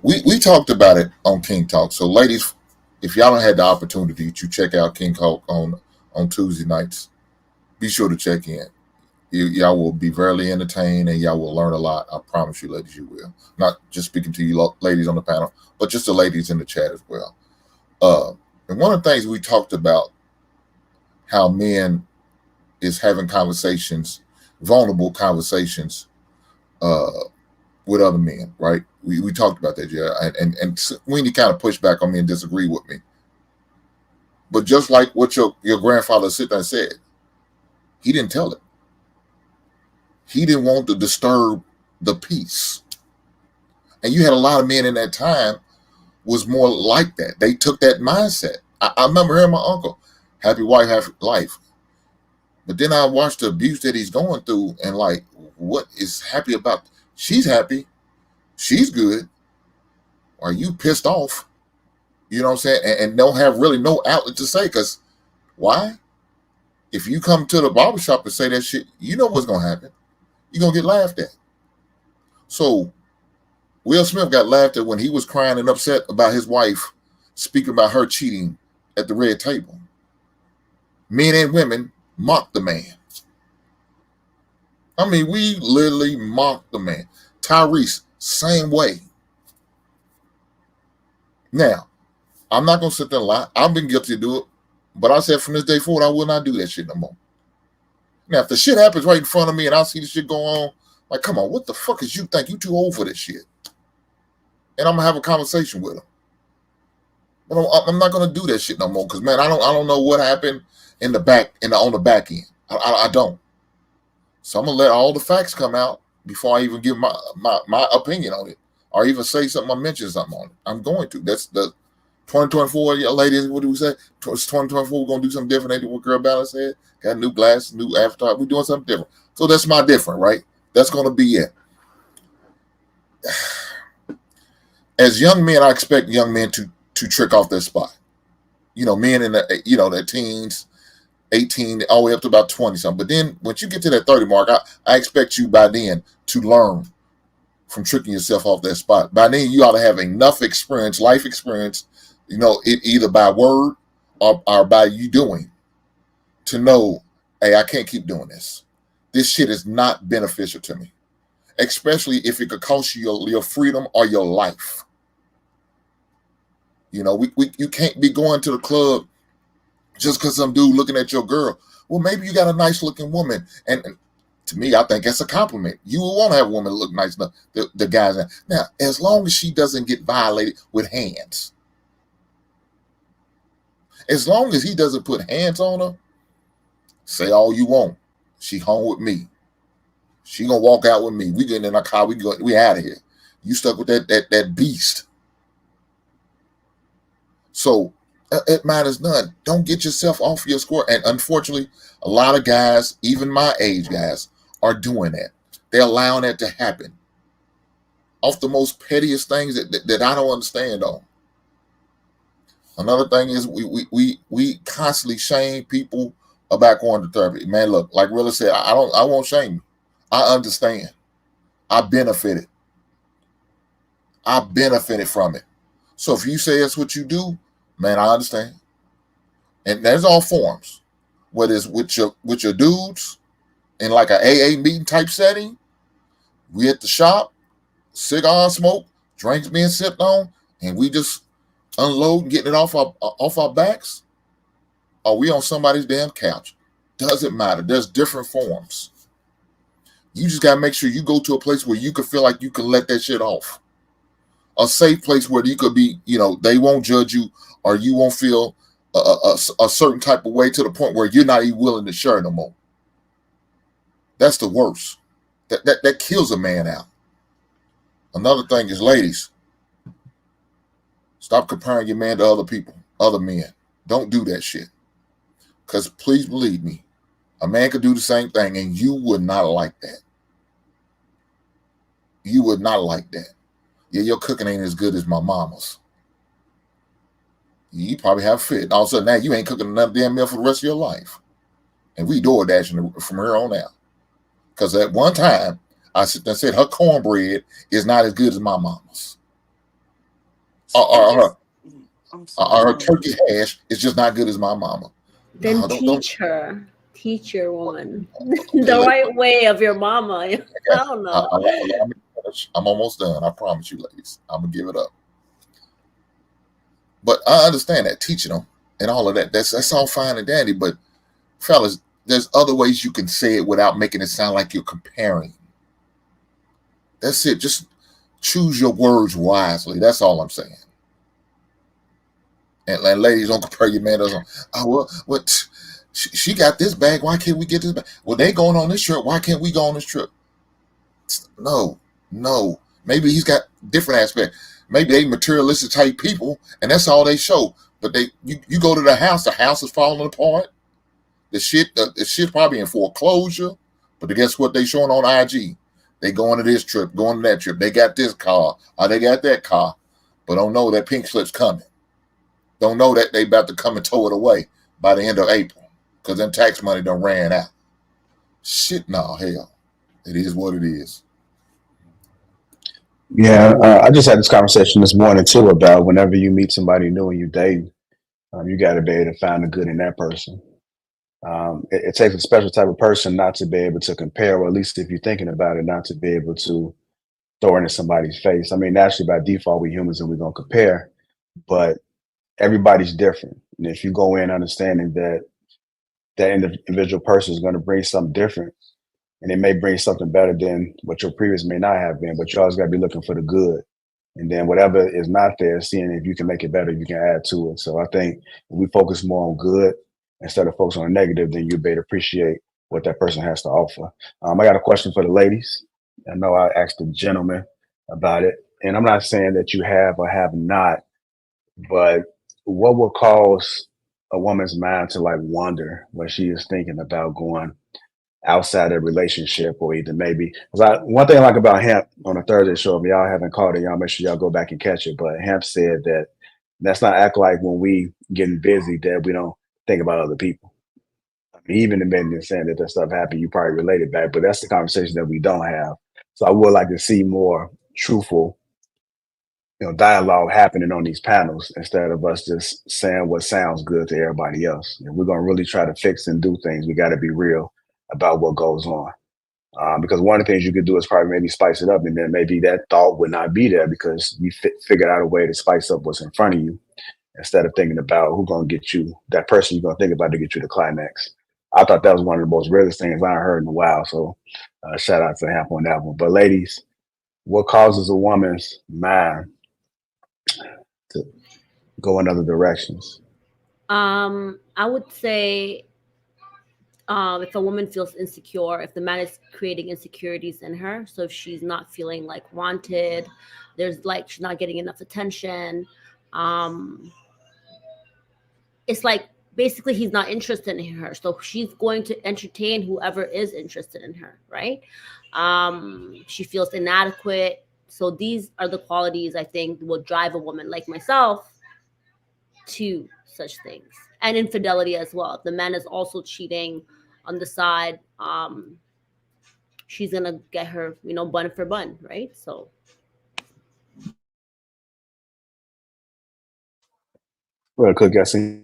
we talked about it on King Talk. So, ladies, if y'all don't had the opportunity to check out King Talk on Tuesday nights, be sure to check in. Y'all will be very entertained and y'all will learn a lot. I promise you, ladies, you will. Not just speaking to you ladies on the panel, but just the ladies in the chat as well. And one of the things we talked about, how men is having conversations, vulnerable conversations with other men, right? We talked about that, yeah. And when you kind of push back on me and disagree with me. But just like what your grandfather sit there and said, he didn't tell it. He didn't want to disturb the peace. And you had a lot of men in that time was more like that. They took that mindset. I remember hearing my uncle, happy wife, happy life. But then I watched the abuse that he's going through and like, what is happy about? She's happy. She's good. Are you pissed off? You know what I'm saying? And don't have really no outlet to say, because why? If you come to the barbershop and say that shit, you know what's going to happen. You're going to get laughed at. So Will Smith got laughed at when he was crying and upset about his wife speaking about her cheating at the red table. Men and women mocked the man. I mean, we literally mocked the man. Tyrese, same way. Now, I'm not going to sit there and lie. I've been guilty to do it. But I said from this day forward, I will not do that shit no more. Now, if the shit happens right in front of me and I see the shit go on, like, come on, what the fuck is you think? You too old for this shit. And I'm going to have a conversation with him. But I'm not going to do that shit no more because, man, I don't know what happened on the back end. I don't. So I'm going to let all the facts come out before I even give my opinion on it or even say something or mention something on it. I'm going to. That's the 2024, ladies, what do we say? It's 2024, we're going to do something different. Ain't what Girl Balance said? Got new glasses, new avatar. We're doing something different. So that's my different, right? That's going to be it. As young men, I expect young men to trick off their spot. You know, men in their teens, 18, all the way up to about 20 something. But then once you get to that 30 mark, I expect you by then to learn from tricking yourself off that spot. By then, you ought to have enough experience, life experience, you know, it either by word or by you doing to know, hey, I can't keep doing this. This shit is not beneficial to me, especially if it could cost you your freedom or your life. You know, you can't be going to the club just because some dude looking at your girl. Well, maybe you got a nice looking woman. And to me, I think that's a compliment. You will want to have a woman look nice enough. The guys. Now, as long as she doesn't get violated with hands. As long as he doesn't put hands on her, say all you want. She home with me. She gonna walk out with me. We getting in our car. We out of here. You stuck with that beast. So it matters none. Don't get yourself off your square. And unfortunately, a lot of guys, even my age guys, are doing that. They're allowing that to happen. Off the most pettiest things that I don't understand on. Another thing is we constantly shame people about going to therapy. Man, look, like Willa said, I won't shame you. I understand. I benefited from it. So if you say that's what you do, man, I understand. And there's all forms. Whether it's with your dudes in like a AA meeting type setting, we at the shop, cigar smoke, drinks being sipped on, and we just unload, getting it off our backs. Are we on somebody's damn couch? Doesn't matter. There's different forms. You just got to make sure you go to a place where you can feel like you can let that shit off. A safe place where you could be, they won't judge you, or you won't feel a certain type of way to the point where you're not even willing to share no more. That's the worst. That kills a man out. Another thing is, ladies, stop comparing your man to other people, other men. Don't do that shit. Because please believe me, a man could do the same thing, and you would not like that. You would not like that. Yeah, your cooking ain't as good as my mama's. You probably have fit. All of a sudden, now you ain't cooking another damn meal for the rest of your life. And we door dashing from here on out. Because at one time, I said her cornbread is not as good as my mama's. Or her turkey hash is just not good as my mama. Then No, teach her. Teach your woman the right way of your mama. I don't know. I'm almost done. I promise you, ladies. I'm going to give it up. But I understand that, teaching them and all of that. That's all fine and dandy. But fellas, there's other ways you can say it without making it sound like you're comparing. That's it. Just choose your words wisely. That's all I'm saying. And ladies, don't compare your man. What? She got this bag. Why can't we get this bag? Well, they going on this trip. Why can't we go on this trip? No. Maybe he's got different aspects. Maybe they materialistic type people, and that's all they show. But you go to the house is falling apart. The shit probably in foreclosure. But guess what they showing on IG? They going to this trip, going to that trip. They got this car, or they got that car, but don't know that pink slip's coming. Don't know that they about to come and tow it away by the end of April, because them tax money done ran out. Shit, no, hell. It is what it is. Yeah, I just had this conversation this morning too about whenever you meet somebody new and you date, you got to be able to find the good in that person. It takes a special type of person not to be able to compare, or at least if you're thinking about it, not to be able to throw it in somebody's face. I mean, naturally by default, we're humans and we're going to compare, but everybody's different. And if you go in understanding that that individual person is going to bring something different, and it may bring something better than what your previous may not have been, but you always got to be looking for the good. And then whatever is not there, seeing if you can make it better, you can add to it. So I think if we focus more on good instead of focusing on negative, then you'll be able to appreciate what that person has to offer. I got a question for the ladies. I know I asked the gentleman about it, and I'm not saying that you have or have not, but what will cause a woman's mind to like wander when she is thinking about going outside a relationship, or either maybe one thing I like about Hemp on a Thursday show, if y'all haven't caught it, y'all make sure y'all go back and catch it. But Hemp said that let's not act like when we getting busy that we don't think about other people. I mean, even the men saying that stuff happened, you probably related back, but that's the conversation that we don't have. So I would like to see more truthful, dialogue happening on these panels instead of us just saying what sounds good to everybody else. If we're gonna really try to fix and do things, we got to be real about what goes on. Because one of the things you could do is probably maybe spice it up, and then maybe that thought would not be there because you figured out a way to spice up what's in front of you instead of thinking about who's going to get you, that person you're going to think about to get you the climax. I thought that was one of the most realest things I heard in a while. So shout out to Hemp on that one. But ladies, what causes a woman's mind to go in other directions? I would say if a woman feels insecure, if the man is creating insecurities in her, so if she's not feeling like wanted, there's like she's not getting enough attention, it's like basically he's not interested in her, so she's going to entertain whoever is interested in her, right? She feels inadequate. So these are the qualities I think will drive a woman like myself to such things. And infidelity as well. If the man is also cheating on the side, she's gonna get her, bun for bun, right? So Well, Cook, I see.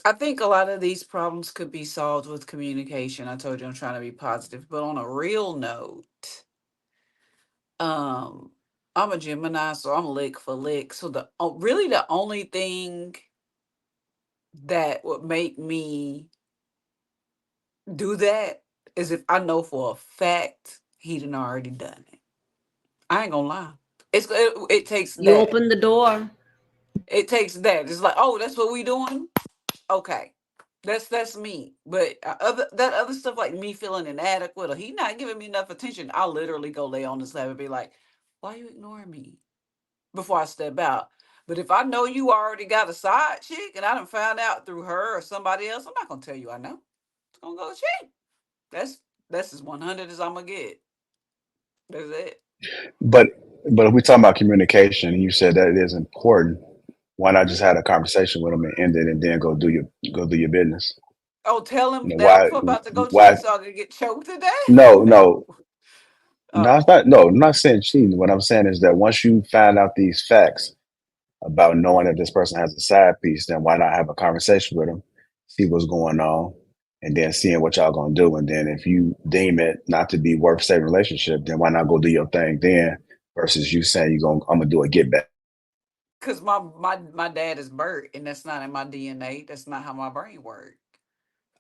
I think a lot of these problems could be solved with communication. I told you I'm trying to be positive, but on a real note, I'm a Gemini, so I'm lick for lick. So really the only thing that would make me do that is if I know for a fact he done already done it. I ain't gonna lie. It takes You that. open the door. It takes that. It's like, oh, that's what we doing. Okay, that's me. But that other stuff like me feeling inadequate or he not giving me enough attention, I'll literally go lay on his lap and be like, why you ignoring me? Before I step out. But if I know you already got a side chick and I done found out through her or somebody else, I'm not gonna tell you I know. It's gonna go cheap. That's as 100 as I'm gonna get. That's it. But but if we talk about communication, you said that it is important. Why not Hmm. just have a conversation with them and end it, and then go do your business? Oh, tell him You know, that I'm about to go why cheat, so I can get choked today. no no no it's Oh, not no I'm not saying cheating. What I'm saying is that once you find out these facts about knowing that this person has a side piece, then why not have a conversation with them, see what's going on, and then seeing what y'all gonna do. And then if you deem it not to be worth saving relationship, then why not go do your thing then versus you saying I'm gonna do a get back. because my dad is Bert, and that's not in my DNA. That's not how my brain works.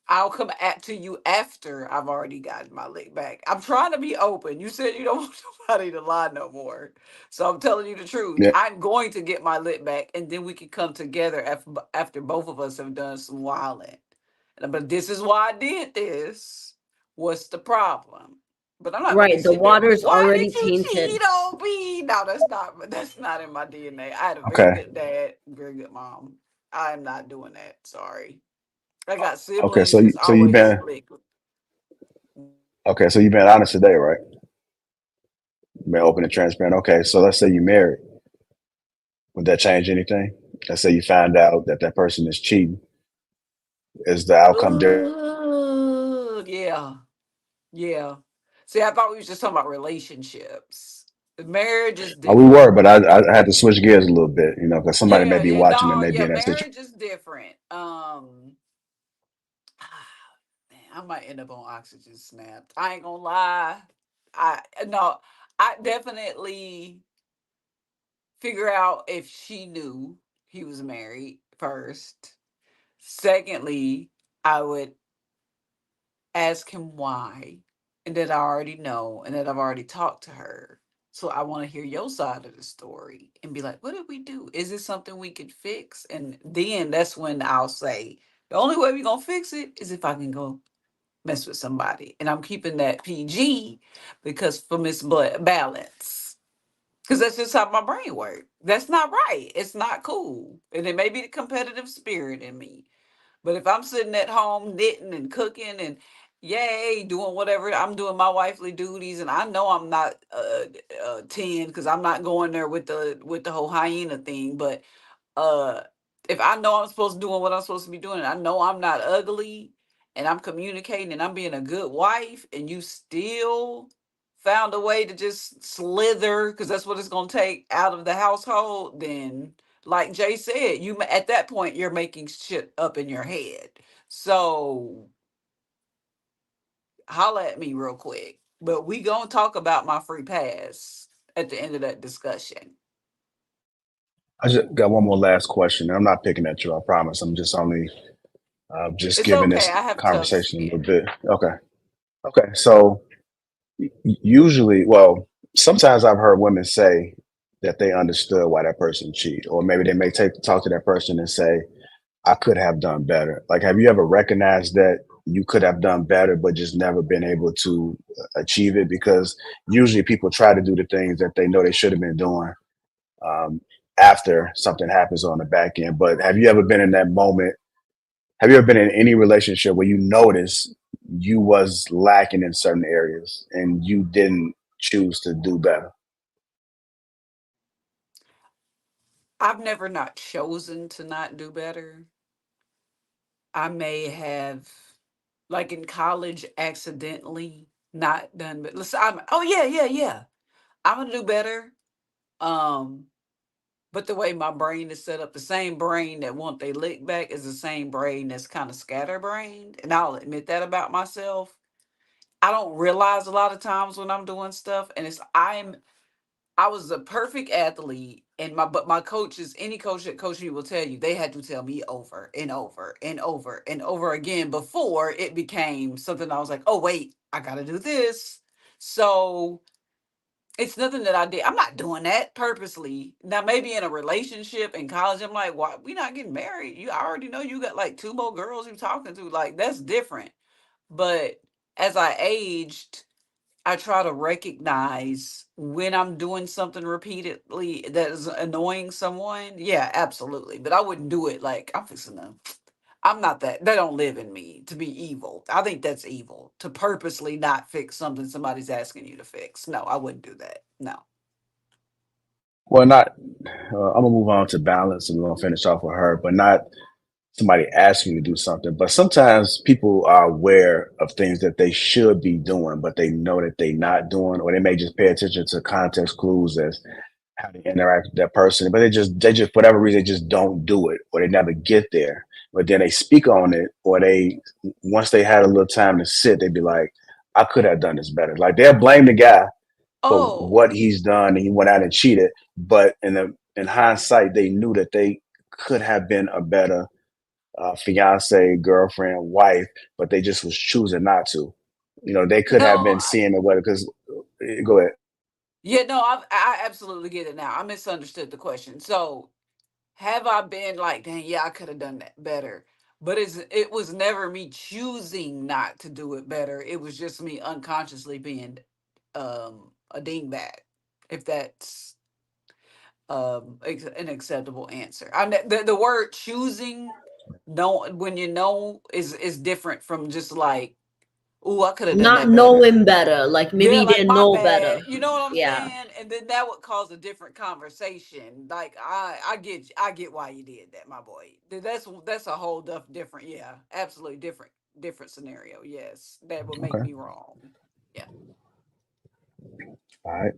I'll come to you after I've already gotten my lick back. I'm trying to be open. You said you don't want nobody to lie no more. So I'm telling you the truth. Yeah. I'm going to get my lick back and then we can come together after both of us have done some wilding. But this is why I did this. What's the problem? But I'm not gonna be Right. The sitting there. water's Why already did you tainted. cheat on me? No, that's not in my DNA. I had a very Okay. good dad, very good mom. I'm not doing that. Sorry. I got Okay. siblings that's So you've always been slick. okay. So you've been honest today, right? You've been open and transparent. Okay. So let's say you married. Would that change anything? Let's say you find out that that person is cheating. Is the outcome different? Yeah, yeah. See, I thought we was just talking about relationships. Marriage is We were, different. but I had to switch gears a little bit, because somebody may Yeah, be yeah, watching and no, may be yeah. in that situation. Marriage is different. Man, I might end up on oxygen snapped. I ain't gonna lie. I no, I definitely figure out if she knew he was married first. Secondly, I would ask him why, and that I already know, and that I've already talked to her. So I want to hear your side of the story and be like, what did we do? Is it something we could fix? And then that's when I'll say, the only way we're gonna fix it is if I can go mess with somebody. And I'm keeping that PG because for Miss Balance. Because that's just how my brain works. That's not right. It's not cool. And it may be the competitive spirit in me. But if I'm sitting at home knitting and cooking and yay, doing whatever, I'm doing my wifely duties, and I know I'm not 10 because I'm not going there with the whole hyena thing. But uh, if I know I'm supposed to doing what I'm supposed to be doing, and I know I'm not ugly, and I'm communicating, and I'm being a good wife, and you still found a way to just slither because that's what it's gonna take out of the household, then like Jay said, at that point you're making shit up in your head. So holla at me real quick. But we gonna talk about my free pass at the end of that discussion. I just got one more last question, and I'm not picking at you. I promise. I'm just only just It's giving okay. this I have tough conversation a little skin. bit. Okay. Okay. So usually, well, sometimes I've heard women say that they understood why that person cheated, or maybe they may talk to that person and say, I could have done better. Like, have you ever recognized that you could have done better, but just never been able to achieve it? Because usually people try to do the things that they know they should have been doing um, after something happens on the back end. But have you ever been in that moment? Have you ever been in any relationship where you noticed you was lacking in certain areas and you didn't choose to do better? I've never not chosen to not do better. I may have, like in college, accidentally not done. But listen, oh yeah, yeah, yeah. I'm gonna do better. Um, but the way my brain is set up, the same brain that want they lick back is the same brain that's kind of scatterbrained, and I'll admit that about myself. I don't realize a lot of times when I'm doing stuff, and it's I'm I was a perfect athlete, and my coaches, any coach that coached me will tell you, they had to tell me over and over and over and over again before it became something I was like, oh wait, I gotta do this. So it's nothing that I did. I'm not doing that purposely. Now maybe in a relationship in college, I'm like, why we not getting married? You I already know you got like two more girls you talking to. Like that's different. But as I aged, I try to recognize when I'm doing something repeatedly that is annoying someone. Yeah, absolutely. But I wouldn't do it like I'm fixing them. I'm not that. They don't live in me to be evil. I think that's evil to purposely not fix something somebody's asking you to fix. No, I wouldn't do that. No. Well, not. I'm gonna move on to balance, and we're gonna finish off with her, but not somebody asking you to do something. But sometimes people are aware of things that they should be doing, but they know that they're not doing, or they may just pay attention to context clues as how to interact with that person, but they just for whatever reason they just don't do it, or they never get there. But then they speak on it, or they once they had a little time to sit, they'd be like, "I could have done this better." Like they'll blame the guy for Oh, what he's done, and he went out and cheated. But in hindsight, they knew that they could have been a better fiance, girlfriend, wife, but they just was choosing not to. They could have no. been seeing it better because. Go ahead. Yeah, no, I absolutely get it now. I misunderstood the question. So, have I been like, dang, yeah, I could have done that better. But it was never me choosing not to do it better. It was just me unconsciously being a dingbat. If that's an acceptable answer. The word choosing, no, when you know is different from just like, oh, I could have done Not that better. knowing better, like maybe Yeah, you like didn't my know better. bad. You know what I'm Yeah. saying? And then that would cause a different conversation. Like I get why you did that, my boy. That's a whole different. Yeah, absolutely different scenario. Yes, that would make Okay. me wrong. Yeah. All right.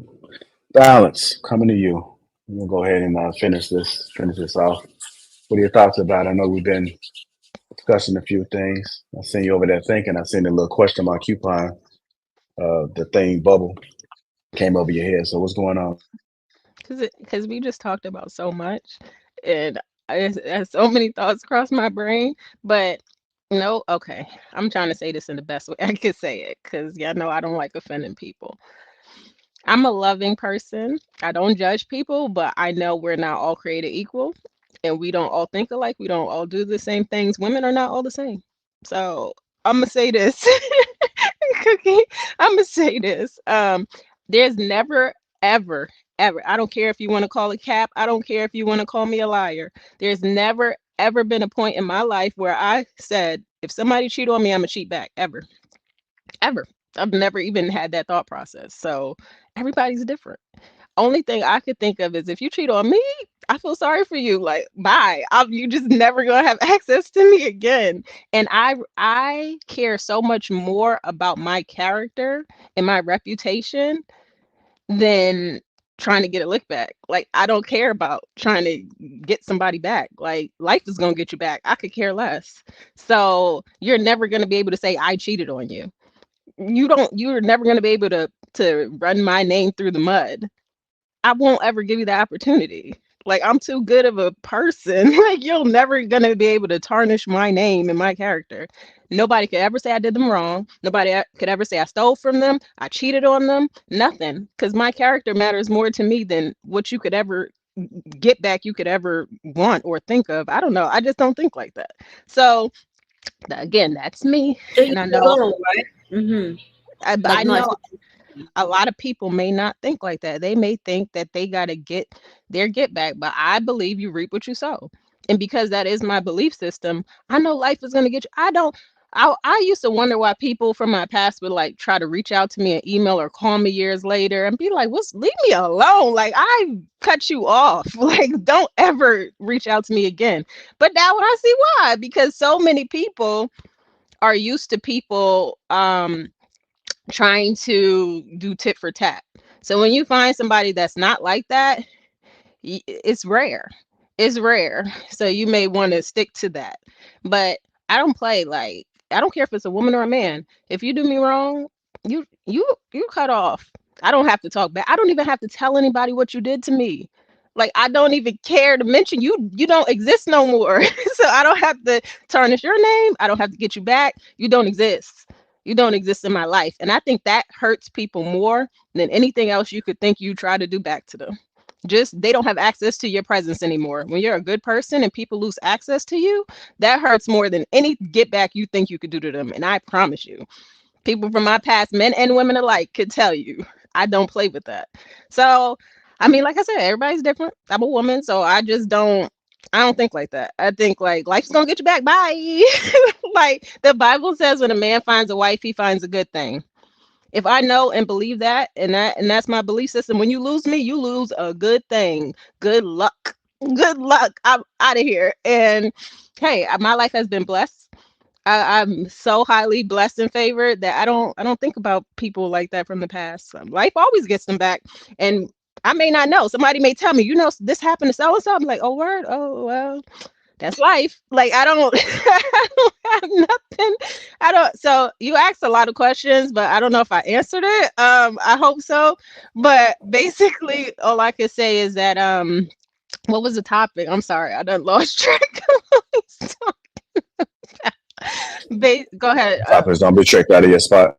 Balance coming to you. We'll go ahead and finish this off. What are your thoughts about it? I know we've been discussing a few things. I seen you over there thinking. I seen the little question mark coupon, the thing bubble came over your head. So what's going on? Because we just talked about so much, and I so many thoughts cross my brain. But no, okay, I'm trying to say this in the best way I could say it, because y'all know I don't like offending people. I'm a loving person. I don't judge people, but I know we're not all created equal, and we don't all think alike. We don't all do the same things. Women are not all the same. So I'm gonna say this. Cookie, I'm gonna say this. There's never, ever, ever. I don't care if you want to call it cap. I don't care if you want to call me a liar. There's never, ever been a point in my life where I said, if somebody cheat on me, I'm gonna cheat back. Ever, ever. I've never even had that thought process. So everybody's different. Only thing I could think of is if you cheat on me, I feel sorry for you. Like, bye. You just never gonna have access to me again. And I care so much more about my character and my reputation than trying to get a lick back. Like, I don't care about trying to get somebody back. Like, life is gonna get you back. I could care less. So you're never gonna be able to say I cheated on you. You're never gonna be able to run my name through the mud. I won't ever give you the opportunity. Like, I'm too good of a person. Like, you're never gonna be able to tarnish my name and my character. Nobody could ever say I did them wrong. Nobody could ever say I stole from them, I cheated on them. Nothing, because my character matters more to me than what you could ever get back, you could ever want or think of. I don't know. I just don't think like that. So again, that's me, So you and I know know, right? Mm-hmm. I Like no, I know see. a lot of people may not think like that. They may think that they got to get their get back, but I believe you reap what you sow. And because that is my belief system, I know life is going to get you. I used to wonder why people from my past would like try to reach out to me an email or call me years later and be like, "What's leave me alone? Like I cut you off. Like don't ever reach out to me again." But now when I see why, because so many people are used to people trying to do tit for tat. So when you find somebody that's not like that, it's rare. It's rare. So you may want to stick to that. But I don't play like I don't care if it's a woman or a man. If you do me wrong, you cut off. I don't have to talk back. I don't even have to tell anybody what you did to me. Like, I don't even care to mention you. You don't exist no more. So I don't have to tarnish your name. I don't have to get you back. You don't exist. You don't exist in my life. And I think that hurts people more than anything else you could think you try to do back to them. Just they don't have access to your presence anymore. When you're a good person and people lose access to you, that hurts more than any get back you think you could do to them. And I promise you, people from my past, men and women alike, could tell you I don't play with that. So, I mean, like I said, everybody's different. I'm a woman, so I don't think like that. I think like life's gonna get you back. Bye. Like the Bible says, when a man finds a wife, he finds a good thing. If I know and believe that, and that's my belief system, when you lose me, you lose a good thing. Good luck. Good luck. I'm out of here. And hey, my life has been blessed. I'm so highly blessed and favored that I don't think about people like that from the past. Life always gets them back, and I may not know. Somebody may tell me, you know, this happened to so and so. I'm like, oh word, oh well, that's life. Like I don't, I don't have nothing. I don't. So you asked a lot of questions, but I don't know if I answered it. I hope so. But basically, all I could say is that what was the topic? I'm sorry, I done lost track. Go ahead. Topics, don't be tricked out of your spot.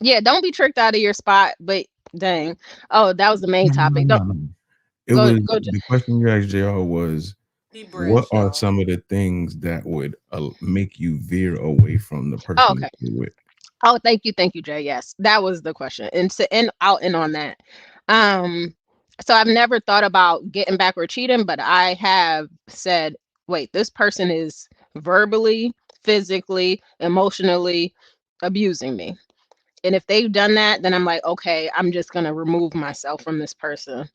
Yeah, don't be tricked out of your spot. But dang, oh, that was the main topic. Don't It go. was Go. the question you asked JR was, Deep what breaths, are y'all. some of the things that would make you veer away from the person Oh, okay. that you're with? Oh, thank you, Jay. Yes, that was the question. And to end, I'll end on that. So I've never thought about getting back or cheating, but I have said, wait, this person is verbally, physically, emotionally abusing me. And if they've done that, then I'm like, okay, I'm just gonna remove myself from this person.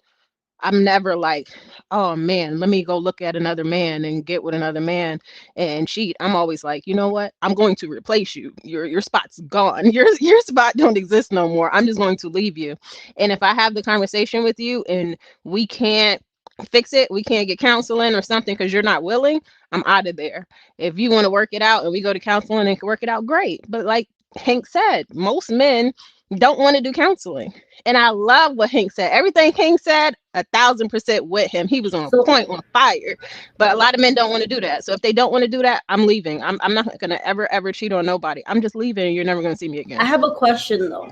I'm never like, oh man, let me go look at another man and get with another man and cheat. I'm always like, you know what? I'm going to replace you. Your spot's gone. Your spot don't exist no more. I'm just going to leave you. And if I have the conversation with you and we can't fix it, we can't get counseling or something because you're not willing, I'm out of there. If you want to work it out and we go to counseling and can work it out, great. But like Hank said, most men don't want to do counseling. And I love what Hank said. Everything Hank said, 1,000% with him. He was on point, on fire. But a lot of men don't want to do that. So if they don't want to do that, I'm leaving. I'm not going to ever cheat on nobody. I'm just leaving. You're never going to see me again. I have a question though,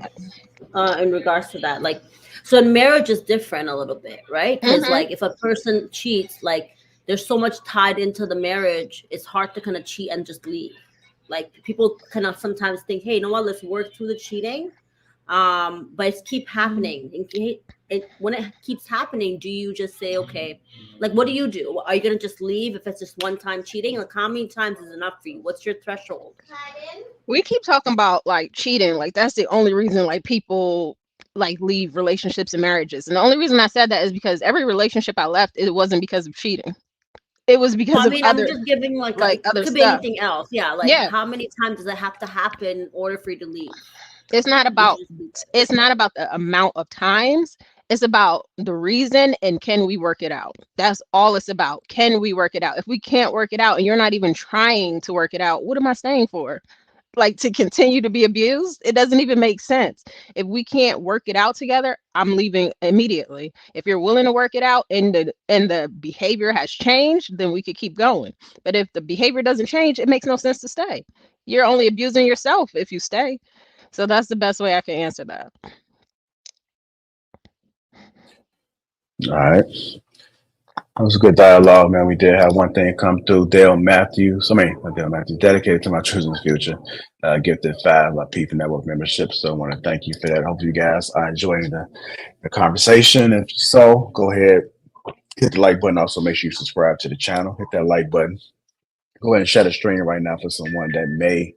in regards to that. Like, so in marriage is different a little bit, right? Because like if a person cheats, like there's so much tied into the marriage, it's hard to kind of cheat and just leave. Like people kind of sometimes think, hey, you know what? Let's work through the cheating. But it's keep happening. When it keeps happening, do you just say, okay, like what do you do? Are you gonna just leave if it's just one time cheating? Like how many times is enough for you? What's your threshold? We keep talking about like cheating, like that's the only reason like people like leave relationships and marriages. And the only reason I said that is because every relationship I left, it wasn't because of cheating. It was because I mean, of other, I'm just giving like other could stuff. be anything else. Yeah, like Yeah. how many times does it have to happen in order for you to leave? It's not about the amount of times. It's about the reason and can we work it out? That's all it's about. Can we work it out? If we can't work it out and you're not even trying to work it out, what am I staying for? Like to continue to be abused? It doesn't even make sense. If we can't work it out together, I'm leaving immediately. If you're willing to work it out and the behavior has changed, then we could keep going. But if the behavior doesn't change, it makes no sense to stay. You're only abusing yourself if you stay. So that's the best way I can answer that. All right. That was a good dialogue, man. We did have one thing come through. Dale Matthews, dedicated to my children's future. Gifted 5 Lapeef Network membership. So I want to thank you for that. I hope you guys are enjoying the conversation. If so, go ahead, hit the like button. Also, make sure you subscribe to the channel. Hit that like button. Go ahead and share the stream right now for someone that may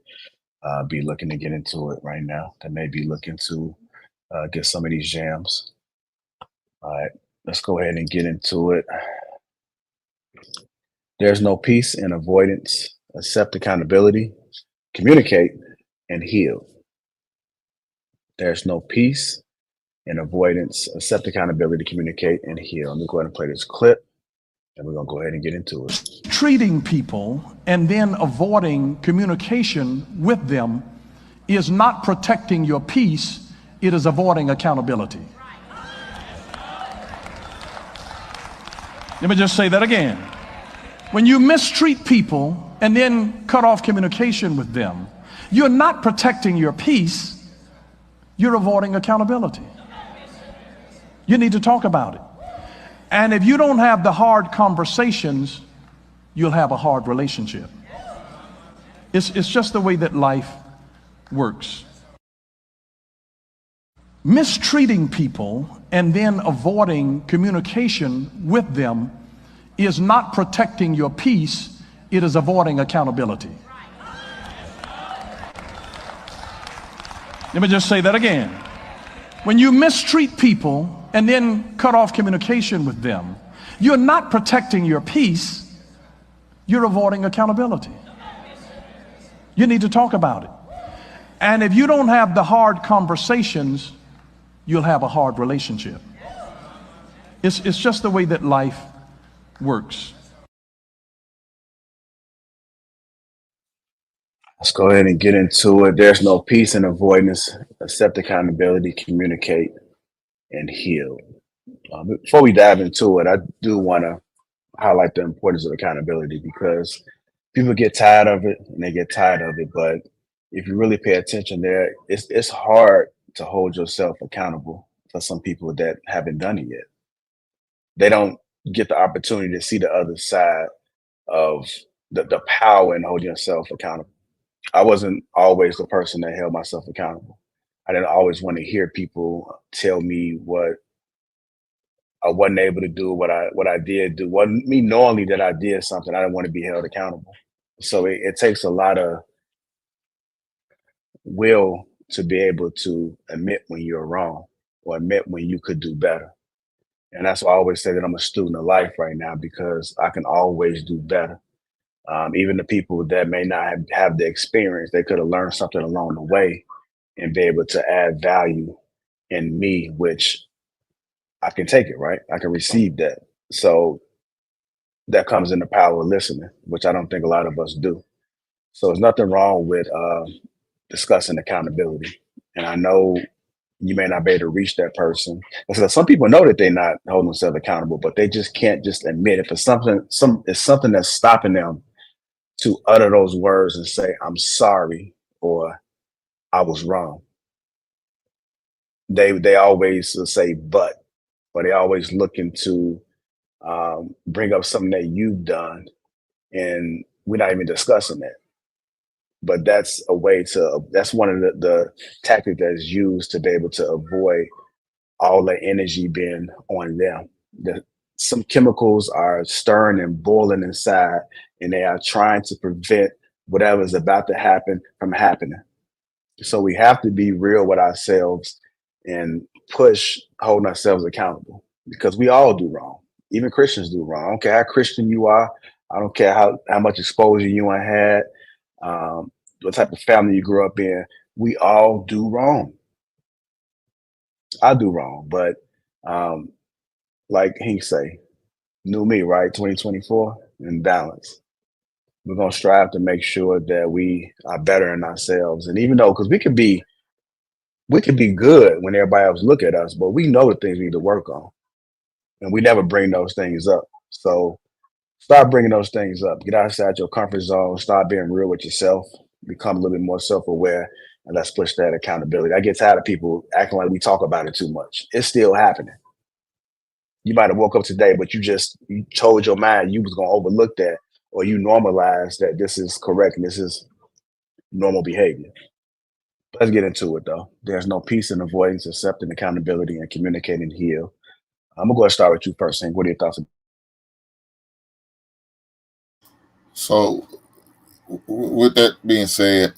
be looking to get into it right now, that may be looking to get some of these jams. All right, let's go ahead and get into it. There's no peace in avoidance. Accept accountability, communicate, and heal. There's no peace in avoidance. Accept accountability, communicate, and heal. Let me go ahead and play this clip, and we're going to go ahead and get into it. Treating people and then avoiding communication with them is not protecting your peace, it is avoiding accountability. Let me just say that again. When you mistreat people and then cut off communication with them, you're not protecting your peace, you're avoiding accountability. You need to talk about it. And if you don't have the hard conversations, you'll have a hard relationship. It's just the way that life works. Mistreating people and then avoiding communication with them is not protecting your peace, it is avoiding accountability. Let me just say that again. When you mistreat people and then cut off communication with them, you're not protecting your peace, you're avoiding accountability. You need to talk about it. And if you don't have the hard conversations, you'll have a hard relationship. It's just the way that life works. Let's go ahead and get into it. There's no peace in avoidance. Accept accountability, communicate, and heal. Before we dive into it, I do want to highlight the importance of accountability because people get tired of it and they get tired of it. But if you really pay attention there, it's hard to hold yourself accountable for some people that haven't done it yet. They don't get the opportunity to see the other side of the power in holding yourself accountable. I wasn't always the person that held myself accountable. I didn't always want to hear people tell me what I wasn't able to do, what I did do. Wasn't me knowingly that I did something. I didn't want to be held accountable. So it takes a lot of will to be able to admit when you're wrong or admit when you could do better. And that's why I always say that I'm a student of life right now because I can always do better. Even the people that may not have the experience, they could have learned something along the way and be able to add value in me, which I can take it, right? I can receive that. So that comes in the power of listening, which I don't think a lot of us do. So there's nothing wrong with discussing accountability. And I know you may not be able to reach that person. Because some people know that they're not holding themselves accountable, but they just can't just admit it. It's something that's stopping them to utter those words and say, I'm sorry, or I was wrong. They always say but, or they always looking to bring up something that you've done, and we're not even discussing that. But that's one of the tactics that is used to be able to avoid all the energy being on them. Some chemicals are stirring and boiling inside, and they are trying to prevent whatever is about to happen from happening. So we have to be real with ourselves and push holding ourselves accountable because we all do wrong. Even Christians do wrong. I don't care how Christian you are. I don't care how much exposure you had, what type of family you grew up in. We all do wrong. I do wrong, but like he say, new me, right? 2024 in balance. We're gonna strive to make sure that we are better in ourselves, and even though, because we could be good when everybody else look at us, but we know the things we need to work on, and we never bring those things up. So start bringing those things up. Get outside your comfort zone. Start being real with yourself. Become a little bit more self-aware, and let's push that accountability. I get tired of people acting like we talk about it too much. It's still happening. You might have woke up today, but you told your mind you was gonna overlook that, or you normalized that this is correct and this is normal behavior. Let's get into it though. There's no peace in avoidance, accepting accountability, and communicating heal. I'm gonna go ahead and start with you first, Hank. What are your thoughts? So, with that being said,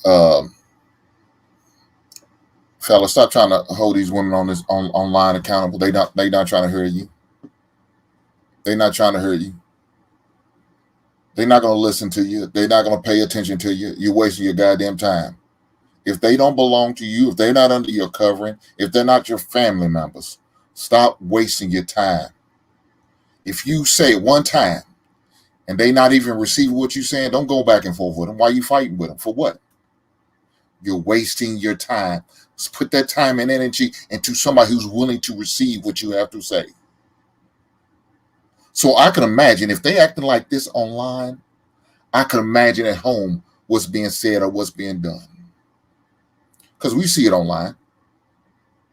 fellas, stop trying to hold these women online accountable. They not trying to hurt you. They're not trying to hurt you. They're not going to listen to you. They're not going to pay attention to you. You're wasting your goddamn time. If they don't belong to you, if they're not under your covering, if they're not your family members, stop wasting your time. If you say it one time and they not even receiving what you're saying, don't go back and forth with them. Why are you fighting with them? For what? You're wasting your time. Let's put that time and energy into somebody who's willing to receive what you have to say. So I can imagine if they acting like this online, I can imagine at home what's being said or what's being done. Because we see it online.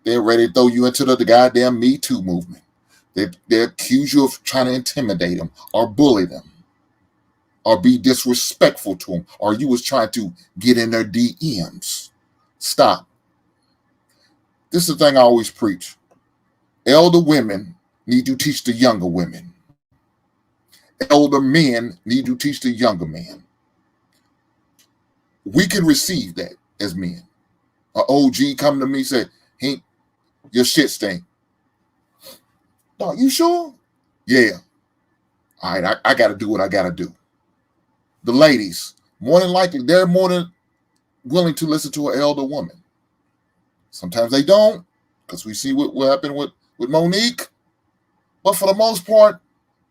They're ready to throw you into the goddamn Me Too movement. They accuse you of trying to intimidate them or bully them or be disrespectful to them, or you was trying to get in their DMs. Stop. This is the thing I always preach. Elder women need to teach the younger women. Elder men need to teach the younger men. We can receive that as men. An OG come to me and say, "Hey, your shit stink." "No, you sure?" "Yeah." "All right, I got to do what I got to do." The ladies, more than likely, they're more than willing to listen to an elder woman. Sometimes they don't, because we see what happened with Monique. But for the most part,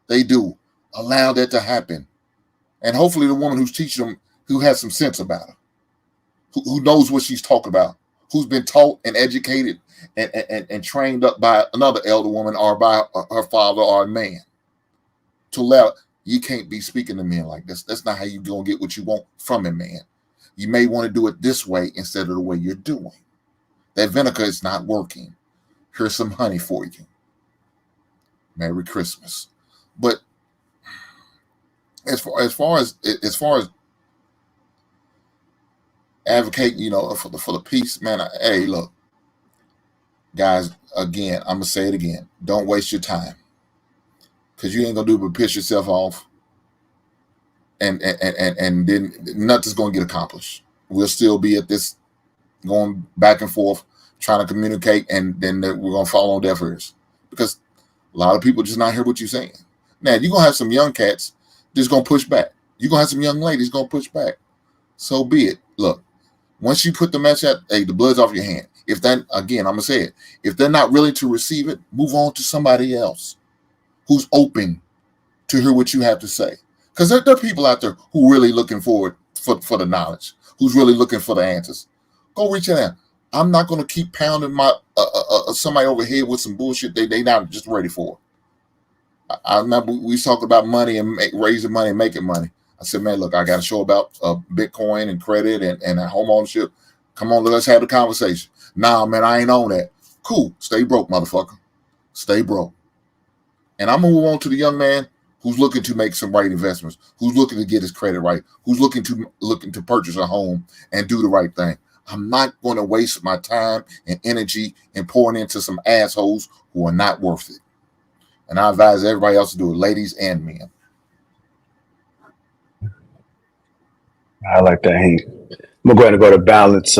they do allow that to happen. And hopefully the woman who's teaching them, who has some sense about her, who knows what she's talking about, who's been taught and educated and trained up by another elder woman or by her father or a man, to allow, you can't be speaking to men like this. That's not how you're going to get what you want from a man. You may want to do it this way instead of the way you're doing. That vinegar is not working. Here's some honey for you. Merry Christmas. But as far as advocating, for the peace, man. Hey, look, guys. Again, I'm gonna say it again. Don't waste your time, because you ain't gonna do but piss yourself off, and then nothing's gonna get accomplished. We'll still be at this, going back and forth, trying to communicate, and then we're gonna fall on deaf ears, because a lot of people just not hear what you're saying. Now you're gonna have some young cats just gonna push back. You're gonna have some young ladies gonna push back. So be it. Look, once you put the message out, hey, the blood's off your hand. If that, again, I'm gonna say it, if they're not willing to receive it, move on to somebody else who's open to hear what you have to say. Because there are people out there who really looking forward for the knowledge, who's really looking for the answers. Go reach out. I'm not gonna keep pounding my somebody over here with some bullshit they not just ready for. I remember we talked about money and raising money and making money. I said, man, look, I got a show about Bitcoin and credit and home ownership. Come on, let's have the conversation. Nah, man, I ain't on that. Cool. Stay broke, motherfucker. Stay broke. And I'm going to move on to the young man who's looking to make some right investments, who's looking to get his credit right, who's looking to purchase a home and do the right thing. I'm not going to waste my time and energy and pouring into some assholes who are not worth it. And I advise everybody else to do it, ladies and men. I like that, Hank. I'm going to go to Balance.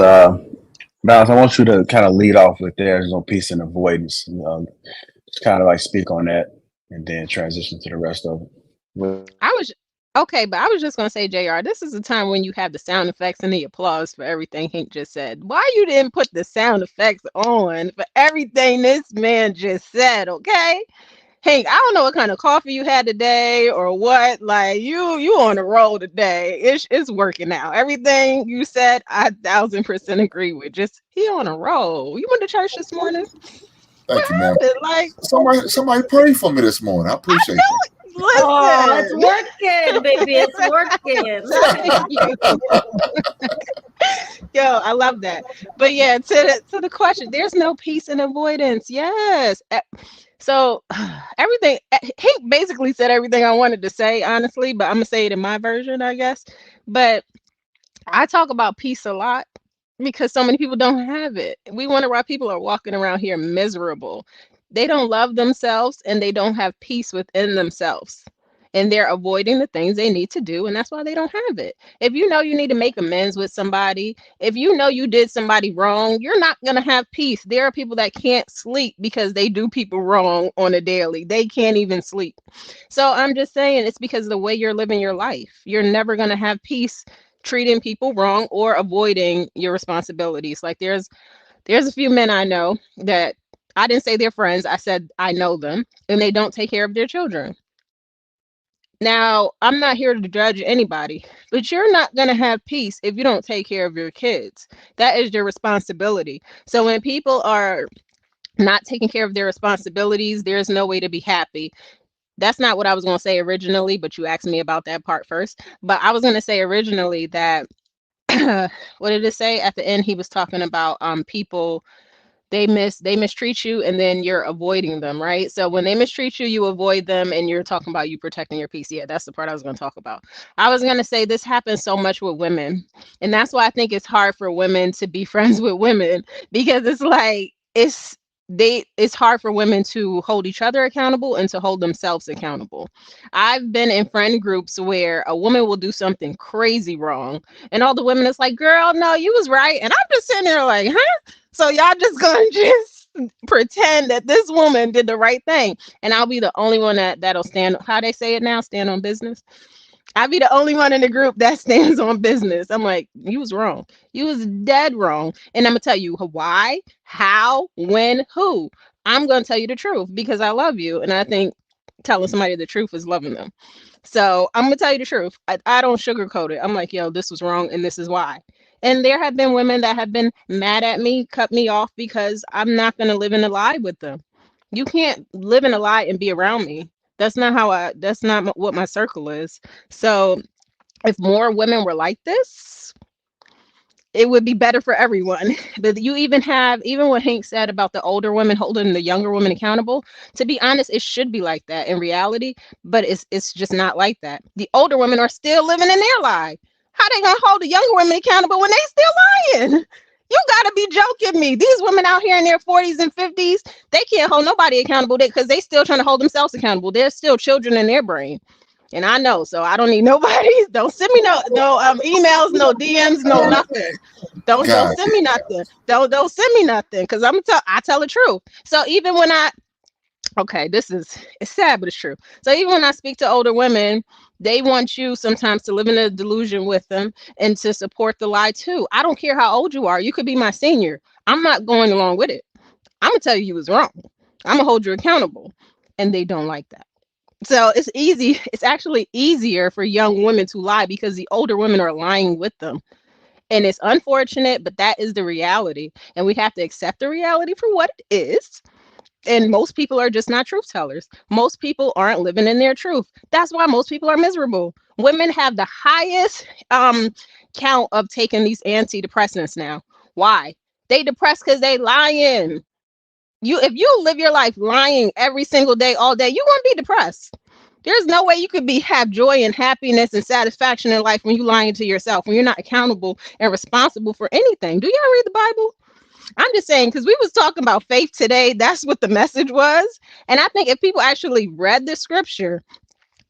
Balance, I want you to kind of lead off with there's no peace and avoidance. Just kind of like speak on that and then transition to the rest of it. I was okay, but I was just gonna say, JR, this is the time when you have the sound effects and the applause for everything Hank just said. Why you didn't put the sound effects on for everything this man just said, okay? Hank, I don't know what kind of coffee you had today or what. Like you on the roll today. It's working out. Everything you said, I 1000% agree with. Just he on a roll. You went to church this morning? Thank you, man. Like somebody prayed for me this morning. I appreciate it. Listen. Oh, it's working, baby. It's working. Yo, I love that. But yeah, to the question, there's no peace and avoidance. Yes. So everything he basically said everything I wanted to say, honestly, but I'm gonna say it in my version, I guess. But I talk about peace a lot because so many people don't have it. We wonder why people are walking around here miserable. They don't love themselves and they don't have peace within themselves. And they're avoiding the things they need to do, and that's why they don't have it. If you know you need to make amends with somebody, if you know you did somebody wrong, you're not going to have peace. There are people that can't sleep because they do people wrong on a daily. They can't even sleep. So I'm just saying it's because of the way you're living your life. You're never going to have peace treating people wrong or avoiding your responsibilities. Like there's a few men I know that I didn't say they're friends. I said I know them, and they don't take care of their children. Now, I'm not here to judge anybody, but you're not going to have peace if you don't take care of your kids. That is your responsibility. So when people are not taking care of their responsibilities, there's no way to be happy. That's not what I was going to say originally, but you asked me about that part first. But I was going to say originally that what did it say at the end? He was talking about people, they mistreat you and then you're avoiding them, right? So when they mistreat you, you avoid them, and you're talking about you protecting your peace. Yeah, that's the part I was going to talk about. I was going to say this happens so much with women, and that's why I think it's hard for women to be friends with women, because it's like it's hard for women to hold each other accountable and to hold themselves accountable. I've been in friend groups where a woman will do something crazy wrong, and all the women is like, girl, no, you was right. And I'm just sitting there like, huh? So y'all just gonna just pretend that this woman did the right thing, and I'll be the only one that'll stand, how they say it now, stand on business. I'll be the only one in the group that stands on business. I'm like, you was wrong. You was dead wrong. And I'm gonna tell you why, how, when, who. I'm gonna tell you the truth because I love you, and I think telling somebody the truth is loving them. So I'm gonna tell you the truth. I don't sugarcoat it. I'm like, yo, this was wrong, and this is why. And there have been women that have been mad at me, cut me off, because I'm not gonna live in a lie with them. You can't live in a lie and be around me. That's not what my circle is. So if more women were like this, it would be better for everyone. But you even what Hank said about the older women holding the younger women accountable, to be honest, it should be like that in reality, but it's just not like that. The older women are still living in their lie. How they gonna hold the younger women accountable when they still lying? You gotta be joking me. These women out here in their 40s and 50s, they can't hold nobody accountable because they still trying to hold themselves accountable. There's still children in their brain. And I know, so I don't need nobody. Don't send me no emails, no DMs, no nothing. Don't God, send me nothing. Don't send me nothing, because I tell the truth. So even when it's sad, but it's true. So even when I speak to older women, they want you sometimes to live in a delusion with them and to support the lie too. I don't care how old you are. You could be my senior. I'm not going along with it. I'm gonna tell you was wrong. I'm gonna hold you accountable, and they don't like that. So it's easy. It's actually easier for young women to lie because the older women are lying with them. And it's unfortunate, but that is the reality. And we have to accept the reality for what it is. And most people are just not truth tellers. Most people aren't living in their truth. That's why most people are miserable. Women have the highest count of taking these antidepressants now. Why? They depressed because they lying. If you live your life lying every single day, all day, you're gonna be depressed. There's no way you could have joy and happiness and satisfaction in life when you're lying to yourself, when you're not accountable and responsible for anything. Do y'all read the Bible? I'm just saying, because we was talking about faith today. That's what the message was. And I think if people actually read the scripture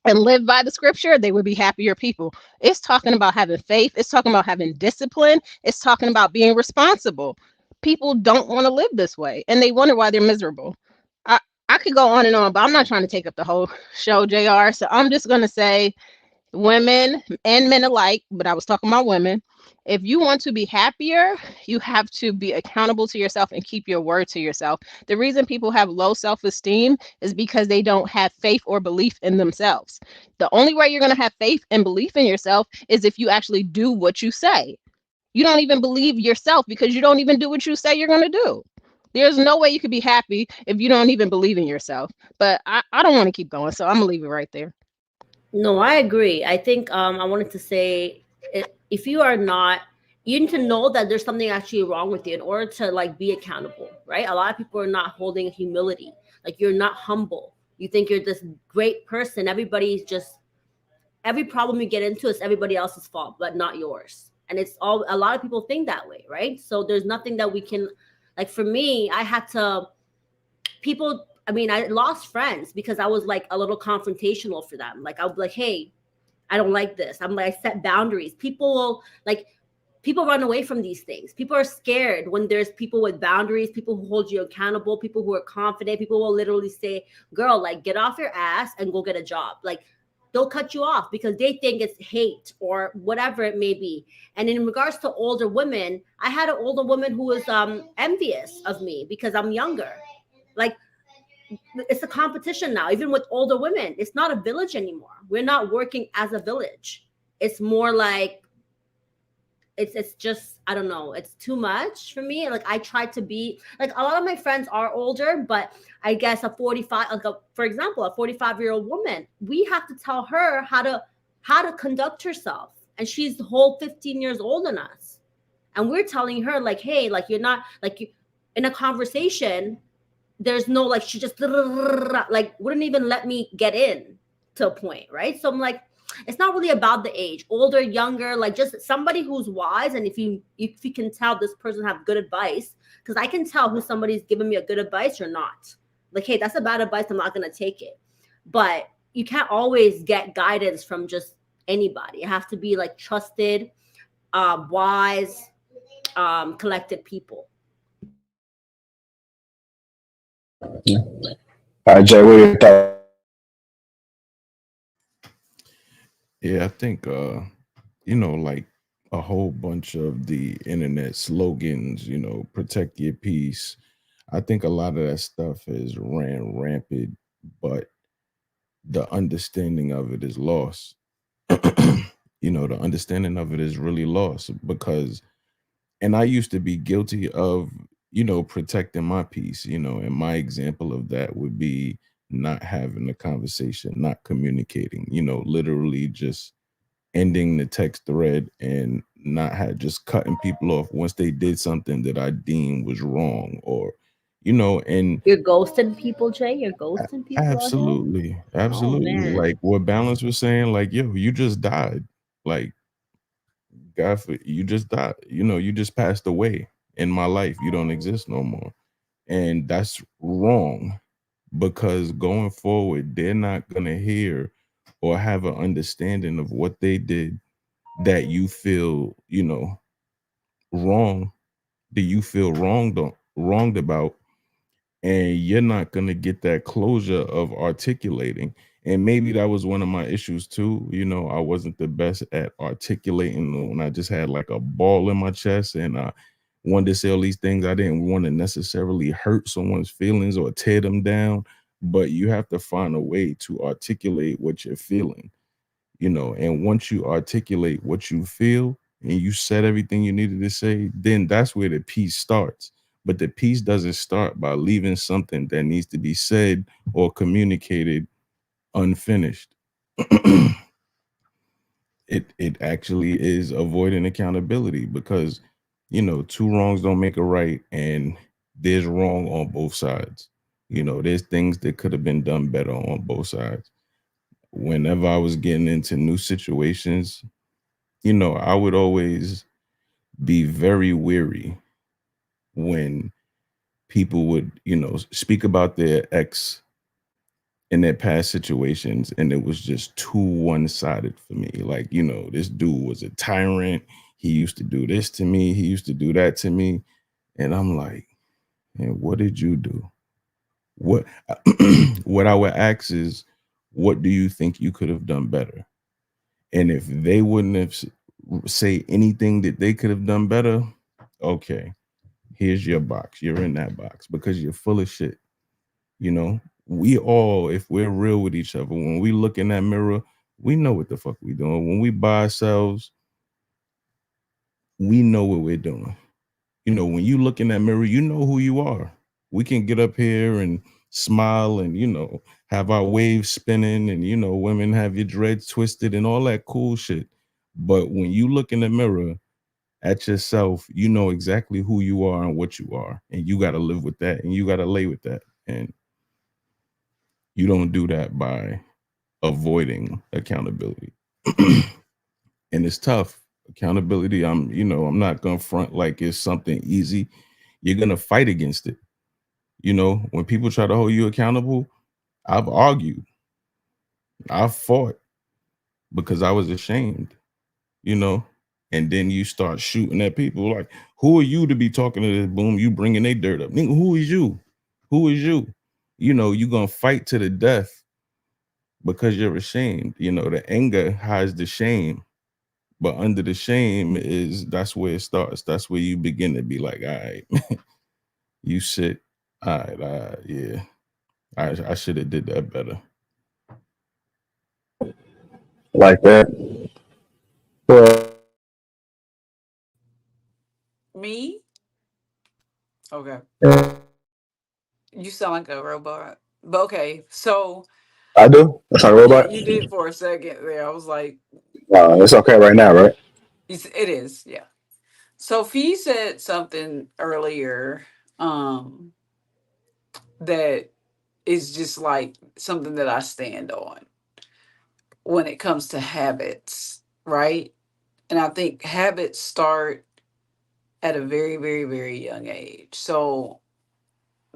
and live by the scripture, they would be happier people. It's talking about having faith. It's talking about having discipline. It's talking about being responsible. People don't want to live this way, and they wonder why they're miserable. I could go on and on, but I'm not trying to take up the whole show, JR. So I'm just going to say, women and men alike, but I was talking about women. If you want to be happier, you have to be accountable to yourself and keep your word to yourself. The reason people have low self-esteem is because they don't have faith or belief in themselves. The only way you're going to have faith and belief in yourself is if you actually do what you say. You don't even believe yourself because you don't even do what you say you're going to do. There's no way you could be happy if you don't even believe in yourself. But I don't want to keep going, so I'm going to leave it right there. No, I agree. I think I wanted to say, if you are not, you need to know that there's something actually wrong with you in order to like be accountable, right? A lot of people are not holding humility. Like, you're not humble. You think you're this great person. Every problem you get into is everybody else's fault, but not yours. And a lot of people think that way, right? So there's nothing that we can, like, for me, I lost friends because I was like a little confrontational for them. Like, I would be like, hey, I don't like this. I'm like, I set boundaries. People run away from these things. People are scared when there's people with boundaries, people who hold you accountable, people who are confident. People will literally say, girl, like, get off your ass and go get a job. Like, they'll cut you off because they think it's hate or whatever it may be. And in regards to older women, I had an older woman who was envious of me because I'm younger. Like, it's a competition now, even with older women. It's not a village anymore. We're not working as a village. It's more like it's just, I don't know, it's too much for me. Like I try to be like, a lot of my friends are older, but I guess a 45, like for example, a 45-year-old woman, we have to tell her how to conduct herself, and she's the whole 15 years older than us, and we're telling her like, hey, like you're not like in a conversation, there's no like, she just like wouldn't even let me get in to a point, right? So I'm like, it's not really about the age, older, younger, like just somebody who's wise. And if you can tell this person have good advice, because I can tell who somebody's giving me a good advice or not. Like, hey, that's a bad advice, I'm not gonna take it. But you can't always get guidance from just anybody. It has to be like trusted, wise, collected people. Yeah. All right, Jay, what are your thoughts? Yeah, I think like a whole bunch of the internet slogans, protect your peace. I think a lot of that stuff is ran rampant, but the understanding of it is lost. The understanding of it is really lost because, and I used to be guilty of, protecting my peace, and my example of that would be not having a conversation, not communicating, literally just ending the text thread and not just cutting people off once they did something that I deemed was wrong, or and You're ghosting people, Jay. You're ghosting people out here. absolutely, Oh absolutely, man. like what Balance was saying, like, yo, you just died, like, God, you just died, you just passed away in my life, you don't exist no more, and that's wrong, because going forward they're not gonna hear or have an understanding of what they did that you feel, wrong, that you feel wronged about, and you're not going to get that closure of articulating. And maybe that was one of my issues too. I wasn't the best at articulating when I just had like a ball in my chest, and I wanted to say all these things. I didn't want to necessarily hurt someone's feelings or tear them down, but you have to find a way to articulate what you're feeling, and once you articulate what you feel and you said everything you needed to say, then that's where the peace starts. But the peace doesn't start by leaving something that needs to be said or communicated unfinished. It actually is avoiding accountability, because two wrongs don't make a right, and there's wrong on both sides. There's things that could have been done better on both sides. Whenever I was getting into new situations, I would always be very weary when people would, speak about their ex in their past situations, and it was just too one-sided for me. Like, this dude was a tyrant. He used to do this to me. He used to do that to me. And I'm like, man, what did you do? What what I would ask is, what do you think you could have done better? And if they wouldn't have say anything that they could have done better, okay, here's your box. You're in that box because you're full of shit. We all, if we're real with each other, when we look in that mirror, we know what the fuck we doing. When we by ourselves, we know what we're doing. When you look in that mirror, you know who you are. We can get up here and smile and, have our waves spinning, and, women have your dreads twisted and all that cool shit. But when you look in the mirror at yourself, you know exactly who you are and what you are. And you got to live with that, and you got to lay with that. And you don't do that by avoiding accountability. And it's tough. Accountability, I'm not going to front like it's something easy. You're going to fight against it. When people try to hold you accountable, I've argued, I've fought because I was ashamed, and then you start shooting at people like, who are you to be talking to this? Boom, you bringing their dirt up. Nigga, who is you? Who is you? You're going to fight to the death because you're ashamed. The anger hides the shame, but under the shame that's where it starts. That's where you begin to be like, all right, you sit. All right, yeah. I should have did that better. Like that. Well, Me? Okay. You sound like a robot. But okay, so I do. That's not a yeah, robot. you did for a second there. I was like, It's okay right now, right? it is, yeah. So Fee said something earlier, um, that is just like something that I stand on when it comes to habits, right? And I think habits start at a very, very, very young age. So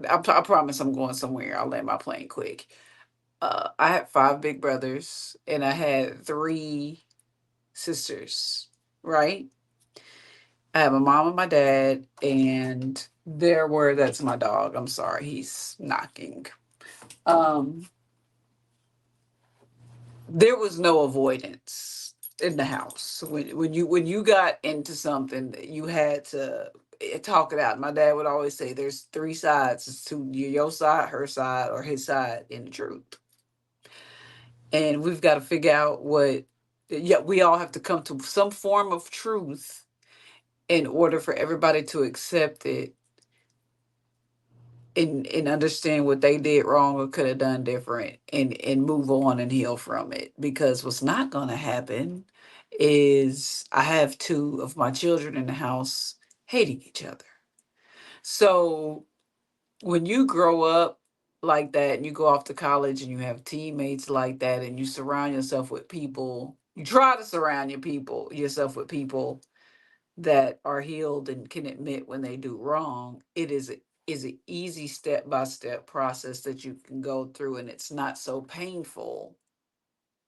I promise I'm going somewhere. I'll land my plane quick. I had five big brothers and I had three sisters, right? I have a mom and my dad, and that's my dog. I'm sorry, he's knocking. Um, there was no avoidance in the house. When you got into something, you had to talk it out. My dad would always say, "There's three sides: it's to your side, her side, or his side in the truth." And we've got to figure out what. Yeah, we all have to come to some form of truth in order for everybody to accept it and understand what they did wrong or could have done different and move on and heal from it. Because what's not going to happen is I have two of my children in the house hating each other. So when you grow up like that and you go off to college and you have teammates like that and you surround yourself with people, you try to surround yourself with people that are healed and can admit when they do wrong. It is an easy step by step process that you can go through, and it's not so painful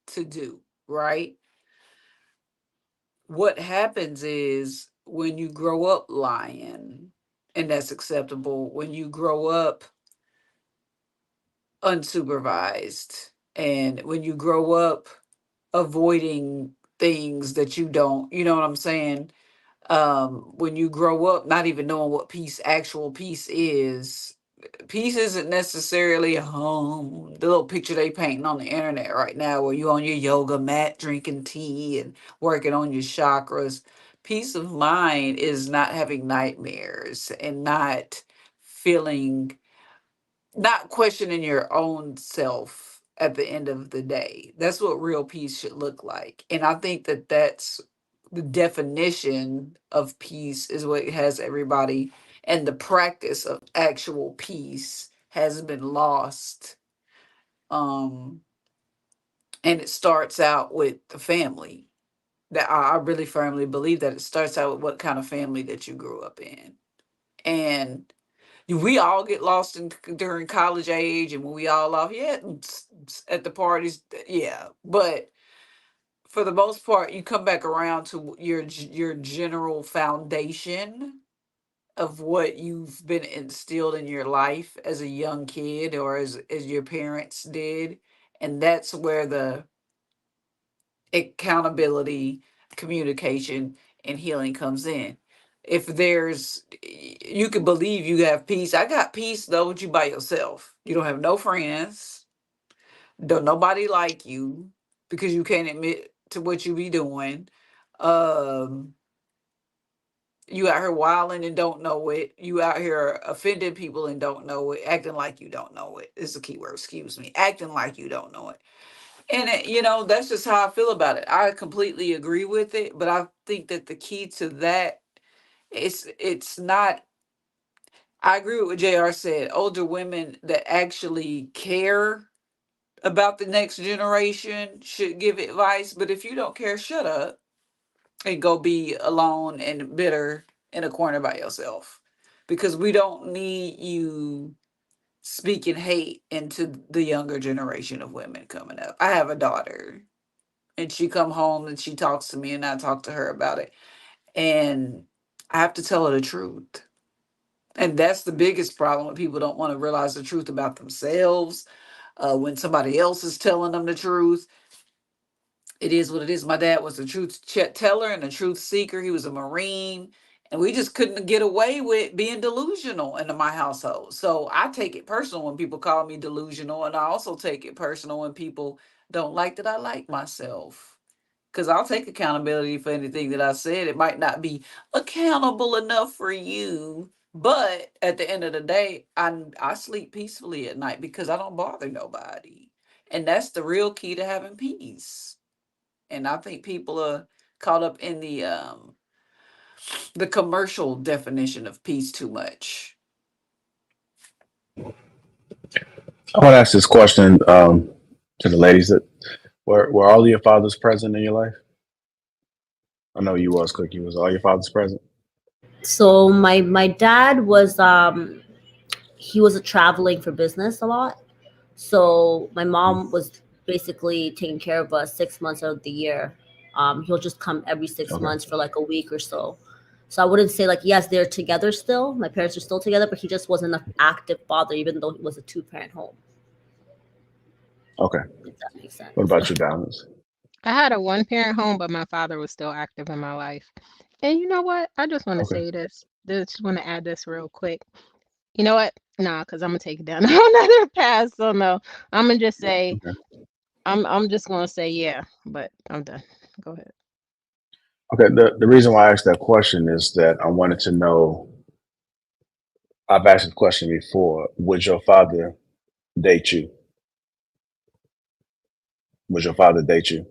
to do, right? What happens is when you grow up lying, and that's acceptable, when you grow up unsupervised, and when you grow up avoiding things that you don't, you know what I'm saying? When you grow up not even knowing what actual peace is. Peace isn't necessarily the little picture they painting on the internet right now where you on your yoga mat drinking tea and working on your chakras. Peace of mind is not having nightmares and feeling not questioning your own self at the end of the day. That's what real peace should look like. And I think that that's the definition of peace is what has everybody, and the practice of actual peace has been lost. Um, and it starts out with the family. That I really firmly believe that it starts out with what kind of family that you grew up in. And we all get lost during college age, and when we all off, yeah, at the parties, yeah. But for the most part, you come back around to your general foundation of what you've been instilled in your life as a young kid or as your parents did, and that's where the accountability, communication, and healing comes in. If you can believe you have peace. I got peace though with you by yourself. You don't have no friends. Don't nobody like you because you can't admit to what you be doing. Um, you out here wilding and don't know it. You out here offending people and don't know it. Acting like you don't know it. This is a key word. Excuse me. Acting like you don't know it. And that's just how I feel about it. I completely agree with it, but I think that the key to that it's not. I agree with what Jr. said. Older women that actually care about the next generation should give advice. But if you don't care, shut up and go be alone and bitter in a corner by yourself, because we don't need you speaking hate into the younger generation of women coming up. I have a daughter and she come home and she talks to me and I talk to her about it. And I have to tell her the truth. And that's the biggest problem when people don't want to realize the truth about themselves. When somebody else is telling them the truth, it is what it is. My dad was a truth teller and a truth seeker. He was a Marine. And we just couldn't get away with being delusional in my household. So I take it personal when people call me delusional. And I also take it personal when people don't like that I like myself. Because I'll take accountability for anything that I said. It might not be accountable enough for you. But at the end of the day, I sleep peacefully at night because I don't bother nobody. And that's the real key to having peace. And I think people are caught up in the commercial definition of peace too much. I want to ask this question to the ladies: that were all of your fathers present in your life? I know you was, Cookie. Was all your fathers present? So my dad was he was traveling for business a lot. So my mom was basically taking care of us 6 months out of the year. He'll just come every 6 months for like a week or so. So I wouldn't say like, yes, they're together still. My parents are still together, but he just wasn't an active father, even though it was a 2-parent home. Okay. If that makes sense. What about you, Balance? I had a 1-parent home, but my father was still active in my life. And you know what? I just want to say this. Just want to add this real quick. You know what? Nah, because I'm gonna take it down another path. So no, I'm gonna just say, I'm just gonna say yeah, but I'm done. Go ahead. Okay. The reason why I asked that question is that I wanted to know. I've asked the question before. Would your father date you? Would your father date you?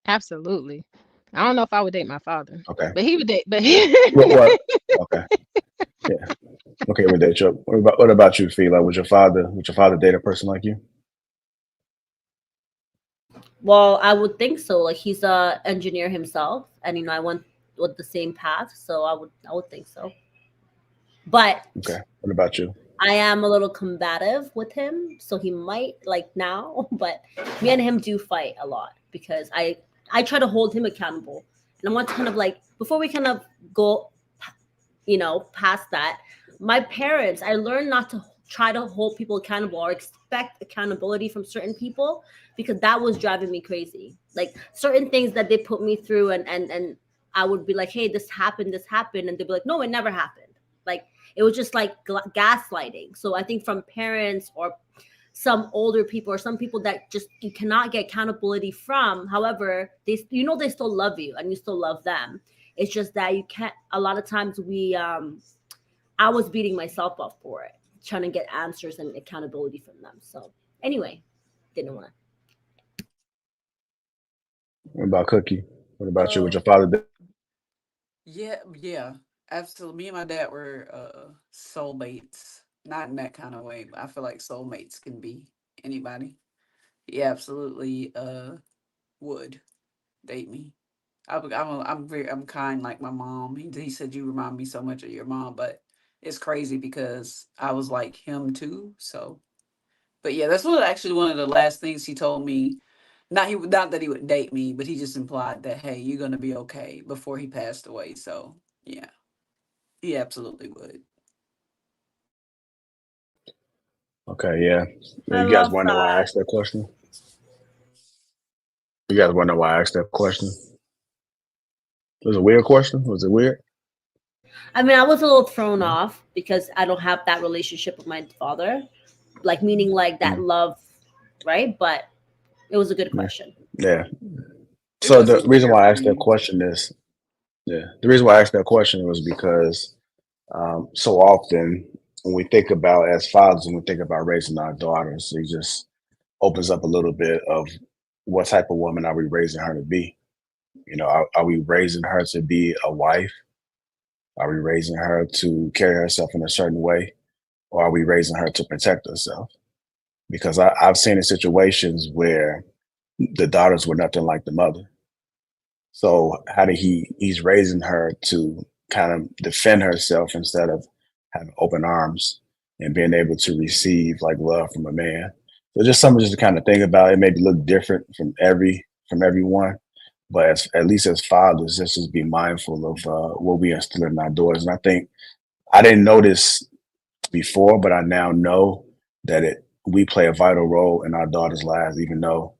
Absolutely. I don't know if I would date my father. Okay. But he would date. But What? Okay. Yeah. Okay, we date you. What about you, Fila? Would your father date a person like you? Well, I would think so. Like he's a engineer himself, and I went with the same path, so I would think so. But Okay. What about you? I am a little combative with him, so he might like now. But me and him do fight a lot because I try to hold him accountable, and I want to kind of like before we kind of go, past that. My parents, I learned not to try to hold people accountable or expect accountability from certain people because that was driving me crazy. Like certain things that they put me through, and I would be like, hey, this happened, and they'd be like, no, it never happened. Like it was just like gaslighting. So I think from parents or some older people or some people that just you cannot get accountability from. However, they still love you and you still love them. It's just that you can't. A lot of times I was beating myself up for it, trying to get answers and accountability from them. So anyway, didn't want to. What about Cookie? What about you? Would your father date? Yeah, absolutely. Me and my dad were soulmates. Not in that kind of way, but I feel like soulmates can be anybody. He absolutely would date me. I'm kind like my mom. He said you remind me so much of your mom, but it's crazy because I was like him too. So, but yeah, that's one of the last things he told me. Not that he would date me, but he just implied that hey, you're gonna be okay before he passed away. So yeah, he absolutely would. Okay, yeah. I You guys love wonder why I that. asked that question? You guys wonder why I asked that question? It was a weird question. Was it weird? I mean, I was a little thrown off because I don't have that relationship with my father, like meaning like that love, right? But it was a good question. Yeah. It So the wasn't reason weird why I for asked that me. question is, the reason why I asked that question was because so often when we think about as fathers, when we think about raising our daughters, it just opens up a little bit of what type of woman are we raising her to be? Are we raising her to be a wife? Are we raising her to carry herself in a certain way? Or are we raising her to protect herself? Because I've seen in situations where the daughters were nothing like the mother. So how did he's raising her to kind of defend herself instead of having open arms and being able to receive like love from a man. So just something just to kind of think about. It maybe look different from everyone, but at least as fathers, just be mindful of what we instill in our daughters. And I think I didn't notice before, but I now know that we play a vital role in our daughters' lives, even though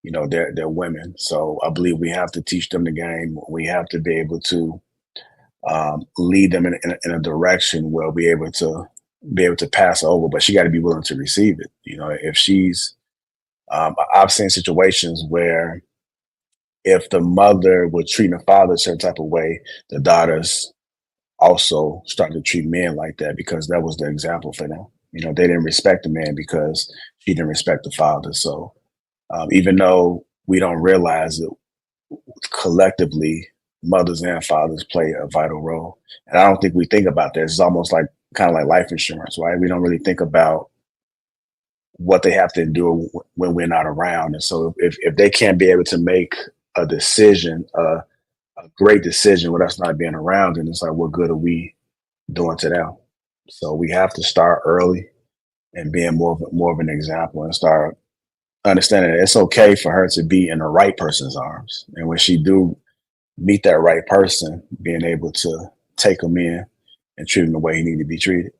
they're women. So I believe we have to teach them the game. We have to be able to lead them in a direction where be able to pass over, but she got to be willing to receive it. You know, if she's, I've seen situations where if the mother would treat the father a certain type of way, the daughters also started to treat men like that because that was the example for them. You know, they didn't respect the man because she didn't respect the father. So even though we don't realize it, collectively, mothers and fathers play a vital role. And I don't think we think about this. It's almost like kind of like life insurance, right? We don't really think about what they have to endure when we're not around. And so if they can't be able to make a decision, a great decision with us not being around, and it's like, what good are we doing to them? So we have to start early and being more of an example and start understanding that it's okay for her to be in the right person's arms. And when she do meet that right person, being able to take him in and treat him the way he need to be treated.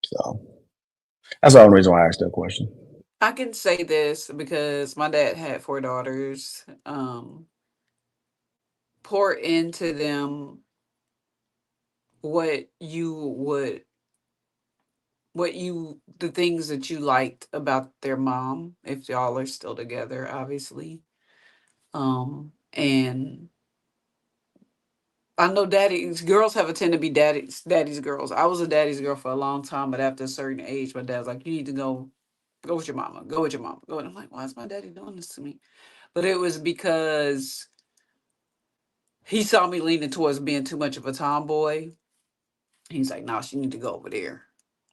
So that's the only reason why I asked that question. I can say this because my dad had 4 daughters. Pour into them what you would the things that you liked about their mom, if y'all are still together, obviously. And I know daddy's girls have a tend to be daddy's girls. I was a daddy's girl for a long time, but after a certain age, my dad's like, you need to go with your mama, go with your mama, go. And I'm like, why is my daddy doing this to me? But it was because he saw me leaning towards being too much of a tomboy. He's like, no, she need to go over there.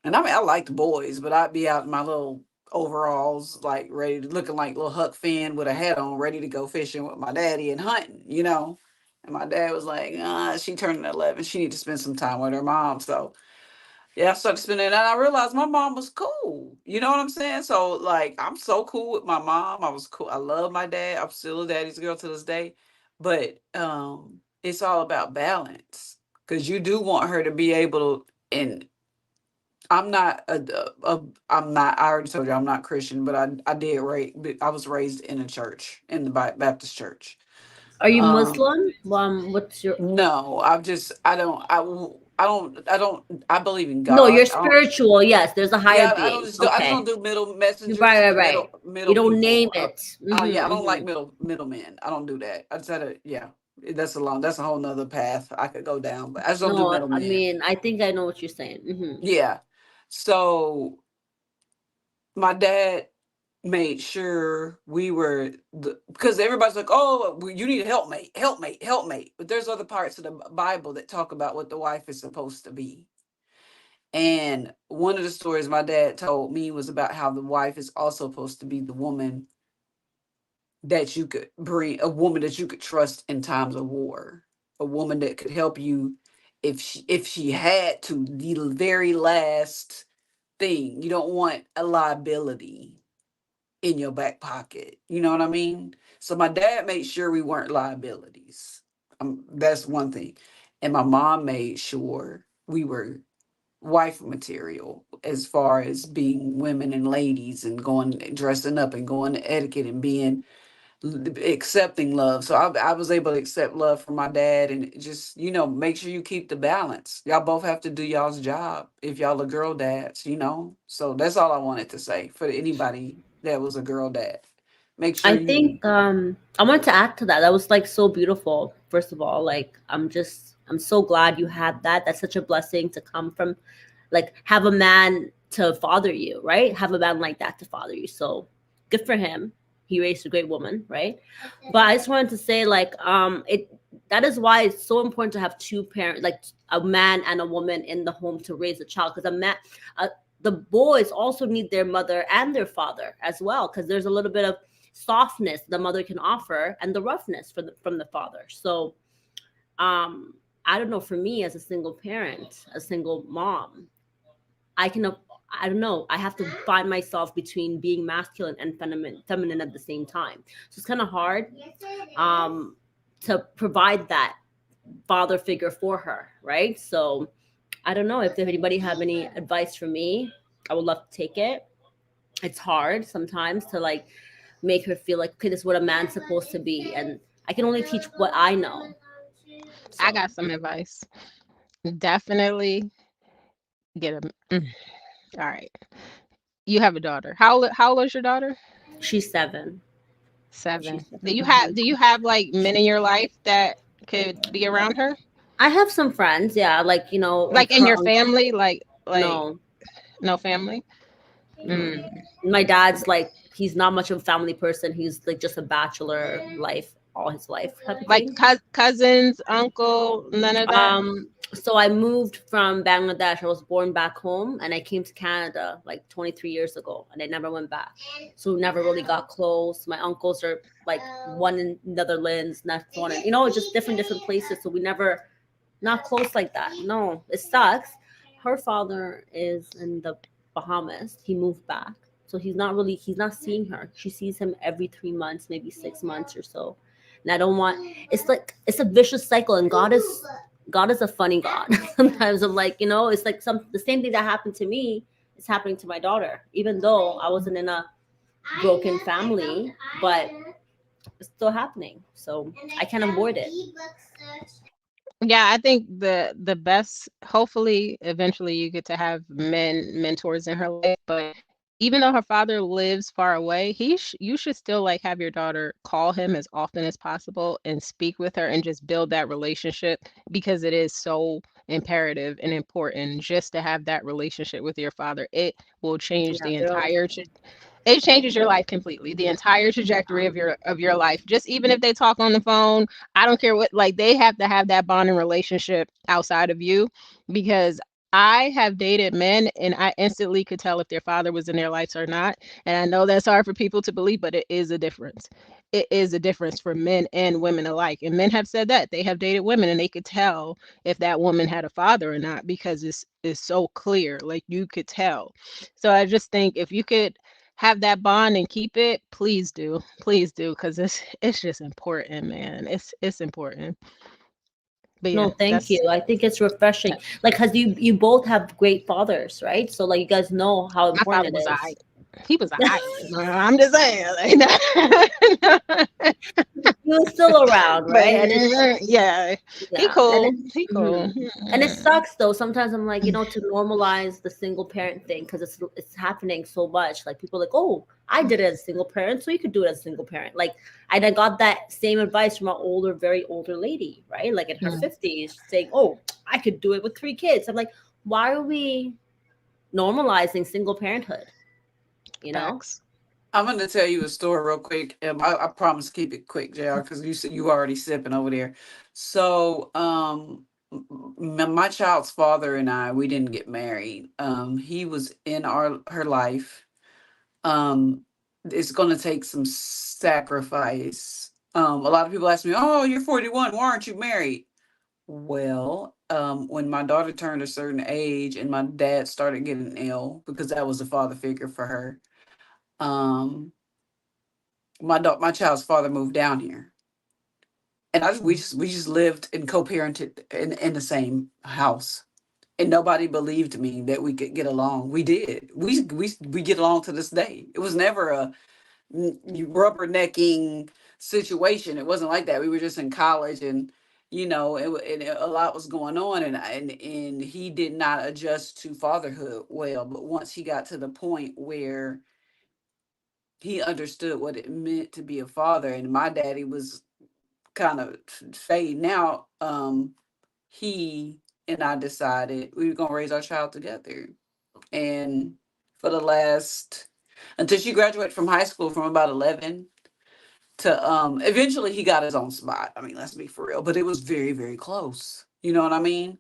And I mean, I liked boys, but I'd be out in my little overalls, like ready to looking like little Huck Finn with a hat on, ready to go fishing with my daddy and hunting, you know. And my dad was like, she turning 11. She need to spend some time with her mom. So yeah, I started spending, and I realized my mom was cool. You know what I'm saying? So like, I'm so cool with my mom. I was cool. I love my dad. I'm still a daddy's girl to this day. But it's all about balance because you do want her to be able to. And I'm not I'm not. I already told you I'm not Christian, but I did I was raised in a church, in the Baptist church. Are you Um, Muslim? What's your? no, I don't. I believe in No, you're God. I don't. spiritual. Yes, there's a higher Yeah, I don't being. just do. I just Okay, don't do middle you're messengers right, right, and right. middle You don't name people. it. Yeah, I don't like Mm-hmm. middlemen. I don't do that. I just had to. Yeah, that's a whole nother path I could go down, but I just don't do No, I middlemen. mean, I think I know what you're saying. Mm-hmm. Yeah. So my dad made sure we were because everybody's like, oh, you need a helpmate, helpmate, helpmate. But there's other parts of the Bible that talk about what the wife is supposed to be. And one of the stories my dad told me was about how the wife is also supposed to be the woman that you could bring, a woman that you could trust in times of war, a woman that could help you if she had to, the very last thing. You don't want a liability in your back pocket. You know what I mean? So my dad made sure we weren't liabilities. That's one thing. And my mom made sure we were wife material as far as being women and ladies and going dressing up and going to etiquette and being accepting love. So I was able to accept love from my dad and just, make sure you keep the balance. Y'all both have to do y'all's job if y'all are girl dads. So that's all I wanted to say for anybody that was a girl dad. Make sure I you think I wanted to add to that. That was like so beautiful. First of all, like I'm so glad you had that. That's such a blessing to come from, like have a man to father you, right? Have a man like that to father you. So good for him. He raised a great woman, right? But I just wanted to say, like, it that is why it's so important to have two parents, like a man and a woman in the home to raise a child. Because the boys also need their mother and their father as well, because there's a little bit of softness the mother can offer and the roughness from the father. So I don't know, for me as a single parent, a single mom, I can I don't know, I have to find myself between being masculine and feminine at the same time. So it's kind of hard to provide that father figure for her, right? So I don't know if anybody have any advice for me. I would love to take it. It's hard sometimes to like make her feel like, okay, this is what a man's supposed to be, and I can only teach what I know. So. I got some advice. Definitely get a. All right. You have a daughter. How old is your daughter? She's 7. 7. She's Do 7. you have like men in your life that could be around her? I have some friends, yeah, like Like in your family, like no. no family. My dad's like, he's not much of a family person. He's like just a bachelor life all his life type of Like thing. cousins, uncle, none of that. So I moved from Bangladesh. I was born back home, and I came to Canada like 23 years ago, and I never went back. So we never really got close. My uncles are like one in Netherlands, next one, just different places. So we never not close like that. No, it sucks. Her father is in the Bahamas. He moved back, so he's not seeing her. She sees him every 3 months, maybe 6 months or so. And I don't want. It's a vicious cycle, and God is a funny God. Sometimes I'm like, it's like the same thing that happened to me is happening to my daughter, even though I wasn't in a broken family, but it's still happening. So I can't avoid it. Yeah, I think the best, hopefully eventually you get to have mentors in her life, but even though her father lives far away, you should still like have your daughter call him as often as possible and speak with her and just build that relationship, because it is so imperative and important just to have that relationship with your father. It will change the entire it changes your life completely, the entire trajectory of your life. Just even if they talk on the phone, I don't care what, like, they have to have that bonding relationship outside of you, because I have dated men and I instantly could tell if their father was in their lives or not. And I know that's hard for people to believe, but it is a difference. It is a difference for men and women alike. And men have said that they have dated women and they could tell if that woman had a father or not, because it's so clear. Like, you could tell. So I just think if you could have that bond and keep it, please do, because it's just important, man. It's important. But yeah, No, thank you. I think it's refreshing. Like, because you both have great fathers, right? So like you guys know how my father important was it is. he was I'm just saying, He was still around, but right? And yeah, he cool. He cool. And it sucks though. Sometimes I'm like, to normalize the single parent thing, because it's happening so much. Like, people are like, oh, I did it as a single parent, so you could do it as a single parent. Like, and I got that same advice from an very older lady, right? Like in her 50s, saying, oh, I could do it with 3 kids. I'm like, why are we normalizing single parenthood? Facts. I'm going to tell you a story real quick. I promise keep it quick, JR, because you said you already sipping over there. So, my child's father and I, we didn't get married. He was in her life. It's going to take some sacrifice. A lot of people ask me, "Oh, you're 41. Why aren't you married?" Well, when my daughter turned a certain age and my dad started getting ill, because that was a father figure for her. My child's father moved down here, and we just lived and co-parented in the same house, and nobody believed me that we could get along. We did. We get along to this day. It was never a rubbernecking situation. It wasn't like that. We were just in college, and a lot was going on, and he did not adjust to fatherhood well. But once he got to the point where he understood what it meant to be a father, and my daddy was kind of fading out. He and I decided we were gonna raise our child together, and for the last until she graduated from high school, from about 11 to eventually he got his own spot. I mean, let's be for real, but it was very, very close. You know what I mean?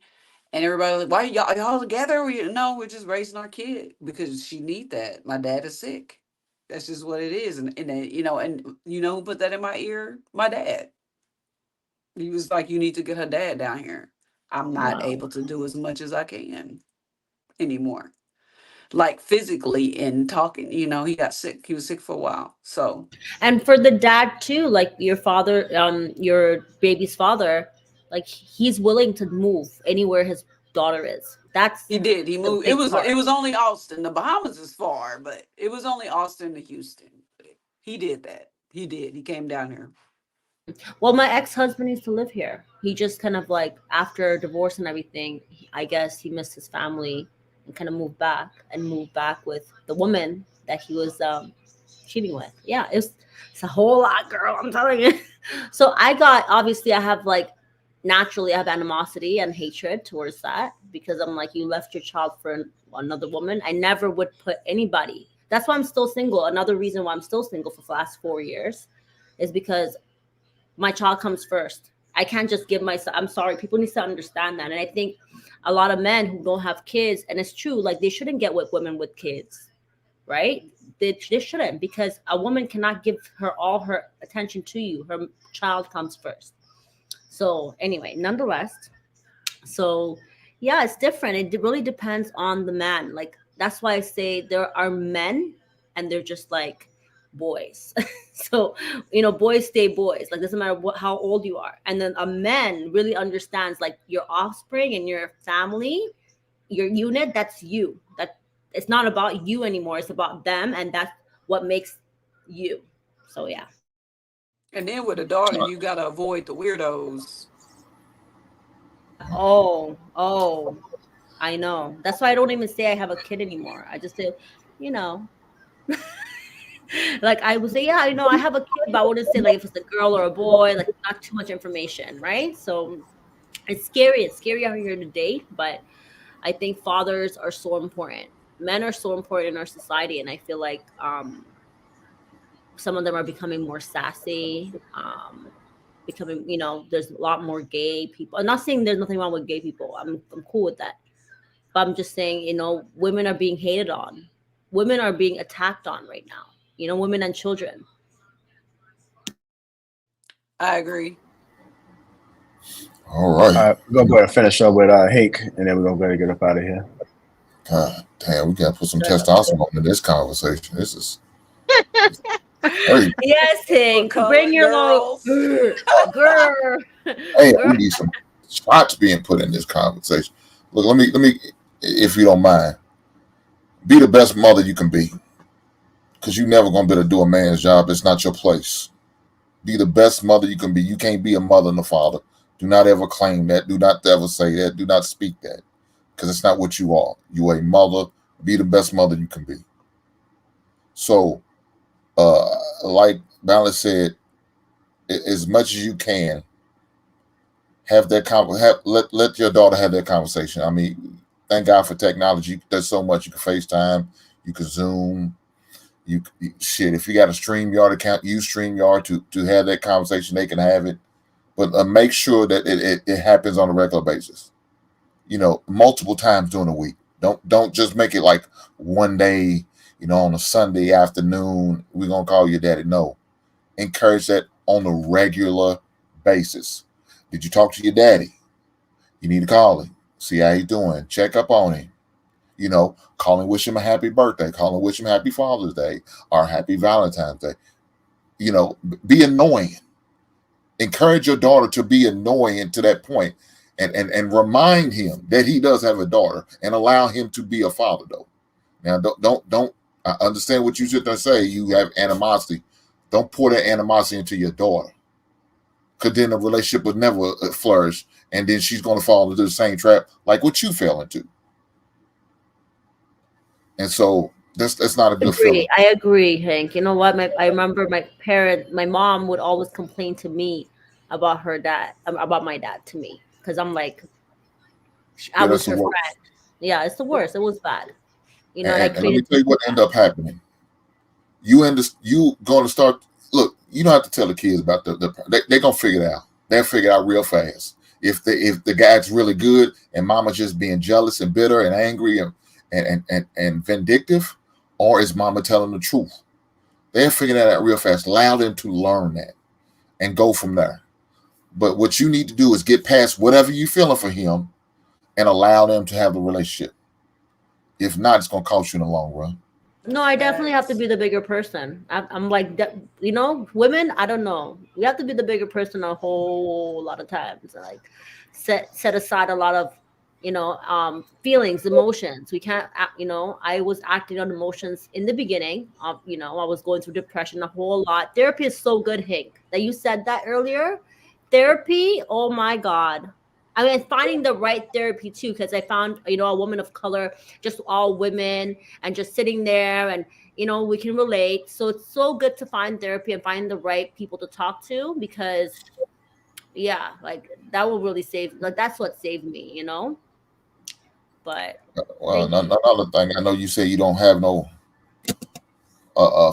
And everybody was like, why y'all together? No, we're just raising our kid because she need that. My dad is sick. That's just what it is. And who put that in my ear? My dad. He was like, you need to get her dad down here. I'm not able to do as much as I can anymore. Like physically and talking, he got sick. He was sick for a while. So, and for the dad too, like your father, your baby's father, like he's willing to move anywhere his daughter is. That's he did. He the moved. big part. It was only Austin. The Bahamas is far, but it was only Austin to Houston. He did that. He did. He came down here. Well, my ex-husband used to live here. He just kind of like after divorce and everything, I guess he missed his family and kind of moved back with the woman that he was cheating with. Yeah, it's a whole lot, girl. I'm telling you. So I got obviously I have like naturally I have animosity and hatred towards that because I'm like you left your child for another woman. I never would put anybody. That's why I'm still single. Another reason why I'm still single for the last 4 years is because my child comes first. I can't just give myself. I'm sorry. People need to understand that. And I think a lot of men who don't have kids, and it's true, like they shouldn't get with women with kids, right? They shouldn't because a woman cannot give her all her attention to you. Her child comes first. So anyway, nonetheless, so yeah, it's different. It really depends on the man. Like that's why I say there are men and they're just like boys. So, boys stay boys. Like doesn't matter how old you are. And then a man really understands like your offspring and your family, your unit, that's you. That it's not about you anymore. It's about them and that's what makes you. So yeah. And then with a daughter, you gotta avoid the weirdos. Oh, I know. That's why I don't even say I have a kid anymore. I just say, you know, like I would say, yeah, I have a kid, but I wouldn't say like if it's a girl or a boy, like not too much information, right? So it's scary. It's scary out here today, but I think fathers are so important. Men are so important in our society, and I feel like some of them are becoming more sassy. Becoming, there's a lot more gay people. I'm not saying there's nothing wrong with gay people. I'm cool with that. But I'm just saying, women are being hated on. Women are being attacked on right now. Women and children. I agree. All right. We're going to go ahead and finish up with HealK, and then we're going to go ahead and get up out of here. God damn, we got to put some testosterone in this conversation. This is crazy. Yes, Hank. Bring your little girl. Hey, we need some shots being put in this conversation. Look, let me, if you don't mind, be the best mother you can be, because you're never gonna be able to do a man's job. It's not your place. Be the best mother you can be. You can't be a mother and a father. Do not ever claim that. Do not ever say that. Do not speak that, because it's not what you are. You are a mother. Be the best mother you can be. So, like Balance said, as much as you can, have that let your daughter have that conversation. I mean, thank God for technology. There's so much. You can FaceTime, you can Zoom, if you got a StreamYard account, use StreamYard to have that conversation. They can have it, but make sure that it happens on a regular basis. Multiple times during the week. Don't just make it like one day. On a Sunday afternoon, we're gonna call your daddy. No, encourage that on a regular basis. Did you talk to your daddy? You need to call him, see how he's doing, check up on him. Call him, wish him a happy birthday, call him, wish him happy Father's Day or happy Valentine's Day. Be annoying. Encourage your daughter to be annoying to that point, and remind him that he does have a daughter, and allow him to be a father though. Now, don't. I understand what you should say. You have animosity. Don't pour that animosity into your daughter, because then the relationship would never flourish, and then she's going to fall into the same trap like what you fell into. And so that's not a good feeling. I agree, Hank. You know what? I remember my mom would always complain to me about her dad, about my dad to me, because I'm like, I was her friend. Yeah, it's the worst. It was bad. And let me tell you what ended up happening. You going to start. Look, you don't have to tell the kids about they're gonna figure it out. They'll figure it out real fast. If the guy's really good and mama's just being jealous and bitter and angry and vindictive, or is mama telling the truth? They'll figure that out real fast. Allow them to learn that and go from there. But what you need to do is get past whatever you're feeling for him and allow them to have the relationship. If not, it's gonna cost you in the long run. No, I definitely have to be the bigger person. I'm like, women, I don't know. We have to be the bigger person a whole lot of times. Like set aside a lot of, feelings, emotions. We can't, I was acting on emotions in the beginning. I was going through depression a whole lot. Therapy is so good, Hank, that you said that earlier. Therapy, oh my God. I mean, finding the right therapy too, because I found, a woman of color, just all women, and just sitting there, and we can relate. So it's so good to find therapy and find the right people to talk to, because yeah, like that will really save, like that's what saved me. But Well, another thing, I know you say you don't have no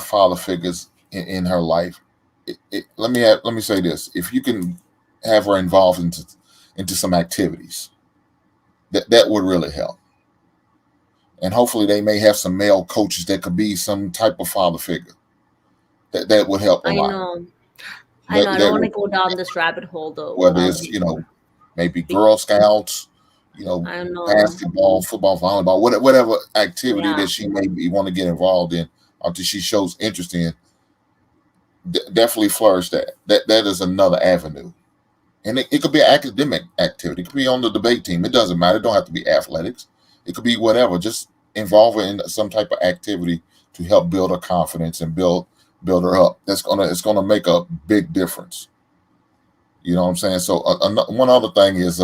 father figures in her life. Let me say this: if you can have her involved into some activities, that would really help. And hopefully, they may have some male coaches that could be some type of father figure. That would help a I lot. know. I know. I don't want to go down this rabbit hole though. Whether it's maybe Girl Scouts, I know. basketball, football, volleyball, whatever activity Yeah. that she may want to get involved in, until she shows interest in, definitely flourish that. That is another avenue. And it could be an academic activity. It could be on the debate team. It doesn't matter. It don't have to be athletics. It could be whatever. Just involve her in some type of activity to help build her confidence and build her up. It's gonna make a big difference. You know what I'm saying? So one other thing is,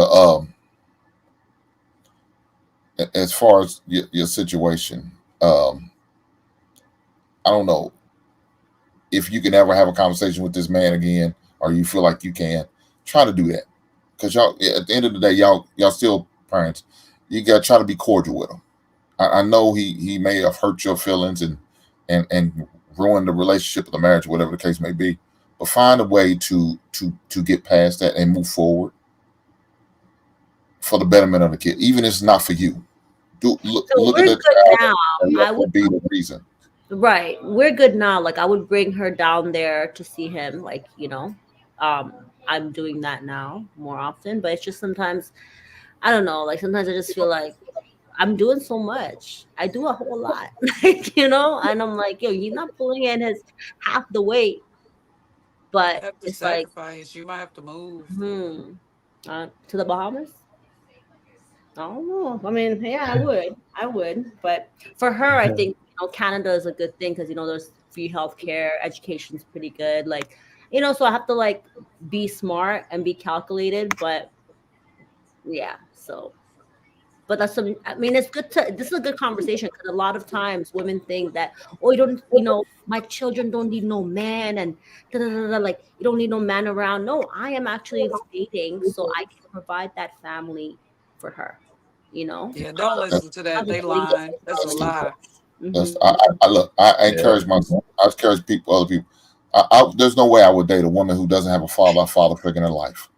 as far as your situation, I don't know if you can ever have a conversation with this man again, or you feel like you can. Try to do that, because y'all, at the end of the day, y'all still parents. You got to try to be cordial with him. I know he may have hurt your feelings and ruined the relationship of the marriage, whatever the case may be. But find a way to get past that and move forward for the betterment of the kid, even if it's not for you. Look at We're the good child and now. let that be the reason. Right. We're good now. Like I would bring her down there to see him. Like, I'm doing that now more often, but it's just sometimes, I don't know, like sometimes I just feel like I'm doing so much. I do a whole lot, like, and I'm like, yo, you're not pulling in his half the weight, but Have to it's like, sacrifice. You might have to move. to the Bahamas. I don't know. I mean, yeah, I would, but for her, I think Canada is a good thing because there's free healthcare, education's pretty good, like so I have to like be smart and be calculated, but yeah, so. But I mean, it's good this is a good conversation because a lot of times women think that, oh, you don't, my children don't need no man and da, da, da, da, like you don't need no man around. No, I am actually dating so I can provide that family for her, Yeah, don't listen to that. They lying. That's a lie. I look. I encourage people, other people. There's no way I would date a woman who doesn't have a father figure in her life.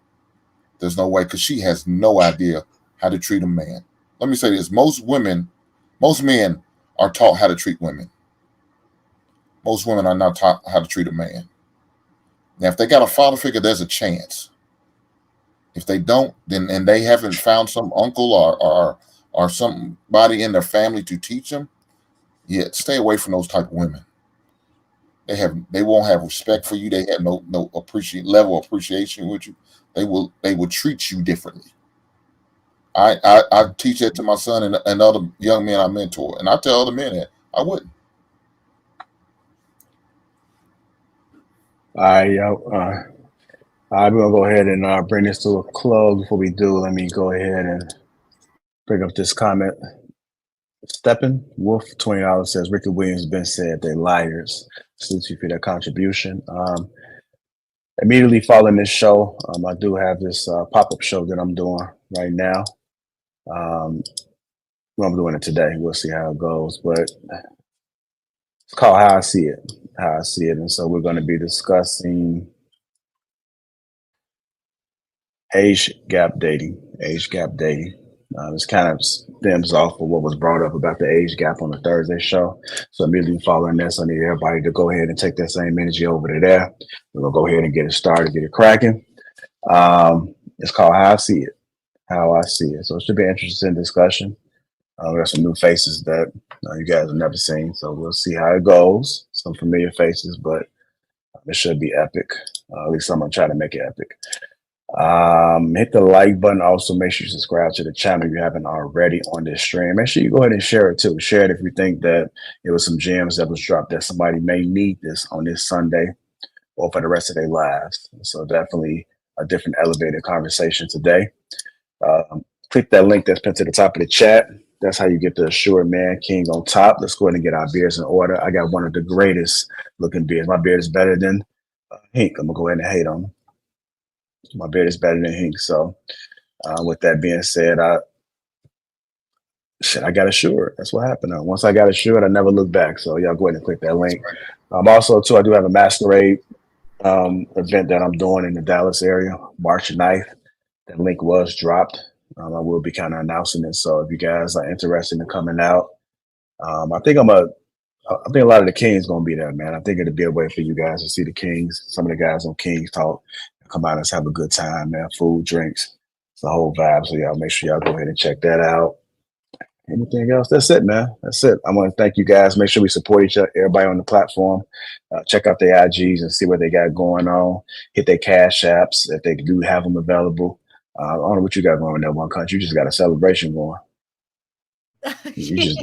There's no way, because she has no idea how to treat a man. Let me say this: most men are taught how to treat women. Most women are not taught how to treat a man. Now, if they got a father figure, there's a chance. If they don't, then and they haven't found some uncle or somebody in their family to teach them, yet stay away from those type of women. They won't have respect for you. They have no level of appreciation with you. They will treat you differently. I teach that to my son and other young men I mentor, and I tell other men that I wouldn't. All right, y'all. All right, we're gonna go ahead and bring this to a close. Before we do, let me go ahead and bring up this comment. Steppen Wolf, $20 says Ricky Williams has been said they're liars. Salute you for that contribution. Immediately following this show, I do have this pop-up show that I'm doing right now. I'm doing it today. We'll see how it goes, but it's called How I See It. How I See It, and so we're going to be discussing age gap dating. This kind of stems off of what was brought up about the age gap on the Thursday show. So immediately following this, I need everybody to go ahead and take that same energy over to there. We're gonna go ahead and get it started, get it cracking. It's called How I See It. How I See It. So it should be an interesting discussion. We got some new faces that you guys have never seen, so we'll see how it goes. Some familiar faces, but it should be epic. At least I'm gonna try to make it epic. Hit the like button. Also, make sure you subscribe to the channel if you haven't already on this stream. Make sure you go ahead and share it too. Share it if you think that it was some gems that was dropped that somebody may need this on this Sunday or for the rest of their lives. So definitely a different elevated conversation today. Click that link that's pinned to the top of the chat. That's how you get the Assured Man King on top. Let's go ahead and get our beards in order. I got one of the greatest looking beards. My beard is better than HealK. I'm gonna go ahead and hate on him. My beard is better than HealK. So with that being said, I got Assured. That's what happened. Once I got Assured, I never looked back. So y'all go ahead and click that link. Also, too, I do have a masquerade event that I'm doing in the Dallas area, March 9th. That link was dropped. I will be kind of announcing it. So if you guys are interested in coming out, I think a lot of the Kings gonna be there, man. I think it'll be a way for you guys to see the Kings. Some of the guys on Kings Talk come out and have a good time, man. Food, drinks, it's the whole vibe. So y'all make sure y'all go ahead and check that out. Anything else? That's it, man. That's it. I want to thank you guys. Make sure we support each other, everybody on the platform. Check out their IGs and see what they got going on. Hit their cash apps if they do have them available. I don't know what you got going on in that one country. You just got a celebration going. You just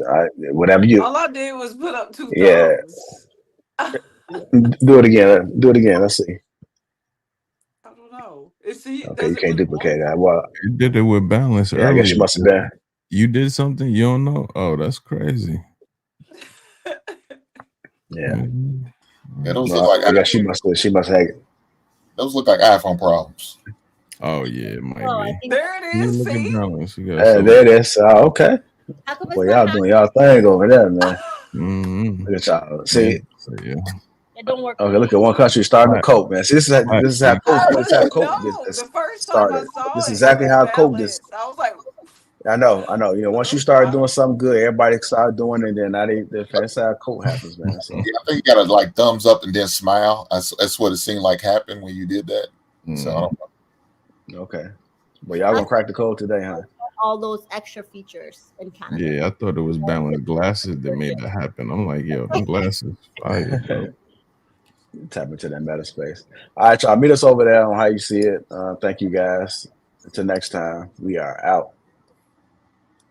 whatever you. All I did was put up 2 thumbs. Yeah. Do it again. Do it again. Let's see. I don't know. Okay, you can't duplicate that. Well, you did it with balance earlier. I guess you must have been. You did something you don't know. Oh, that's crazy. Yeah. Those look like I guess she must have. Those look like iPhone problems. Oh yeah, it might be. There it is. Look at balance. There it is. Okay. Well, y'all doing y'all thing over there, man. Look at y'all. See. Yeah. It don't work. Okay, look at one country starting to cope, man. See, this is how Coke gets started. This is exactly how Coke gets. I was like, I know. You know, once you start doing something good, everybody start doing it, and then that's how Coke happens, man. So. Yeah, I think you gotta like thumbs up and then smile. That's what it seemed like happened when you did that. So I don't know. Okay. Well, y'all gonna crack the code today, huh? All those extra features in Canada. Yeah, I thought it was balanced glasses that made that happen. I'm like, yo, them glasses fire, bro. Tap into that meta space. All right, y'all. Meet us over there on how you see it. Thank you guys. Until next time, we are out.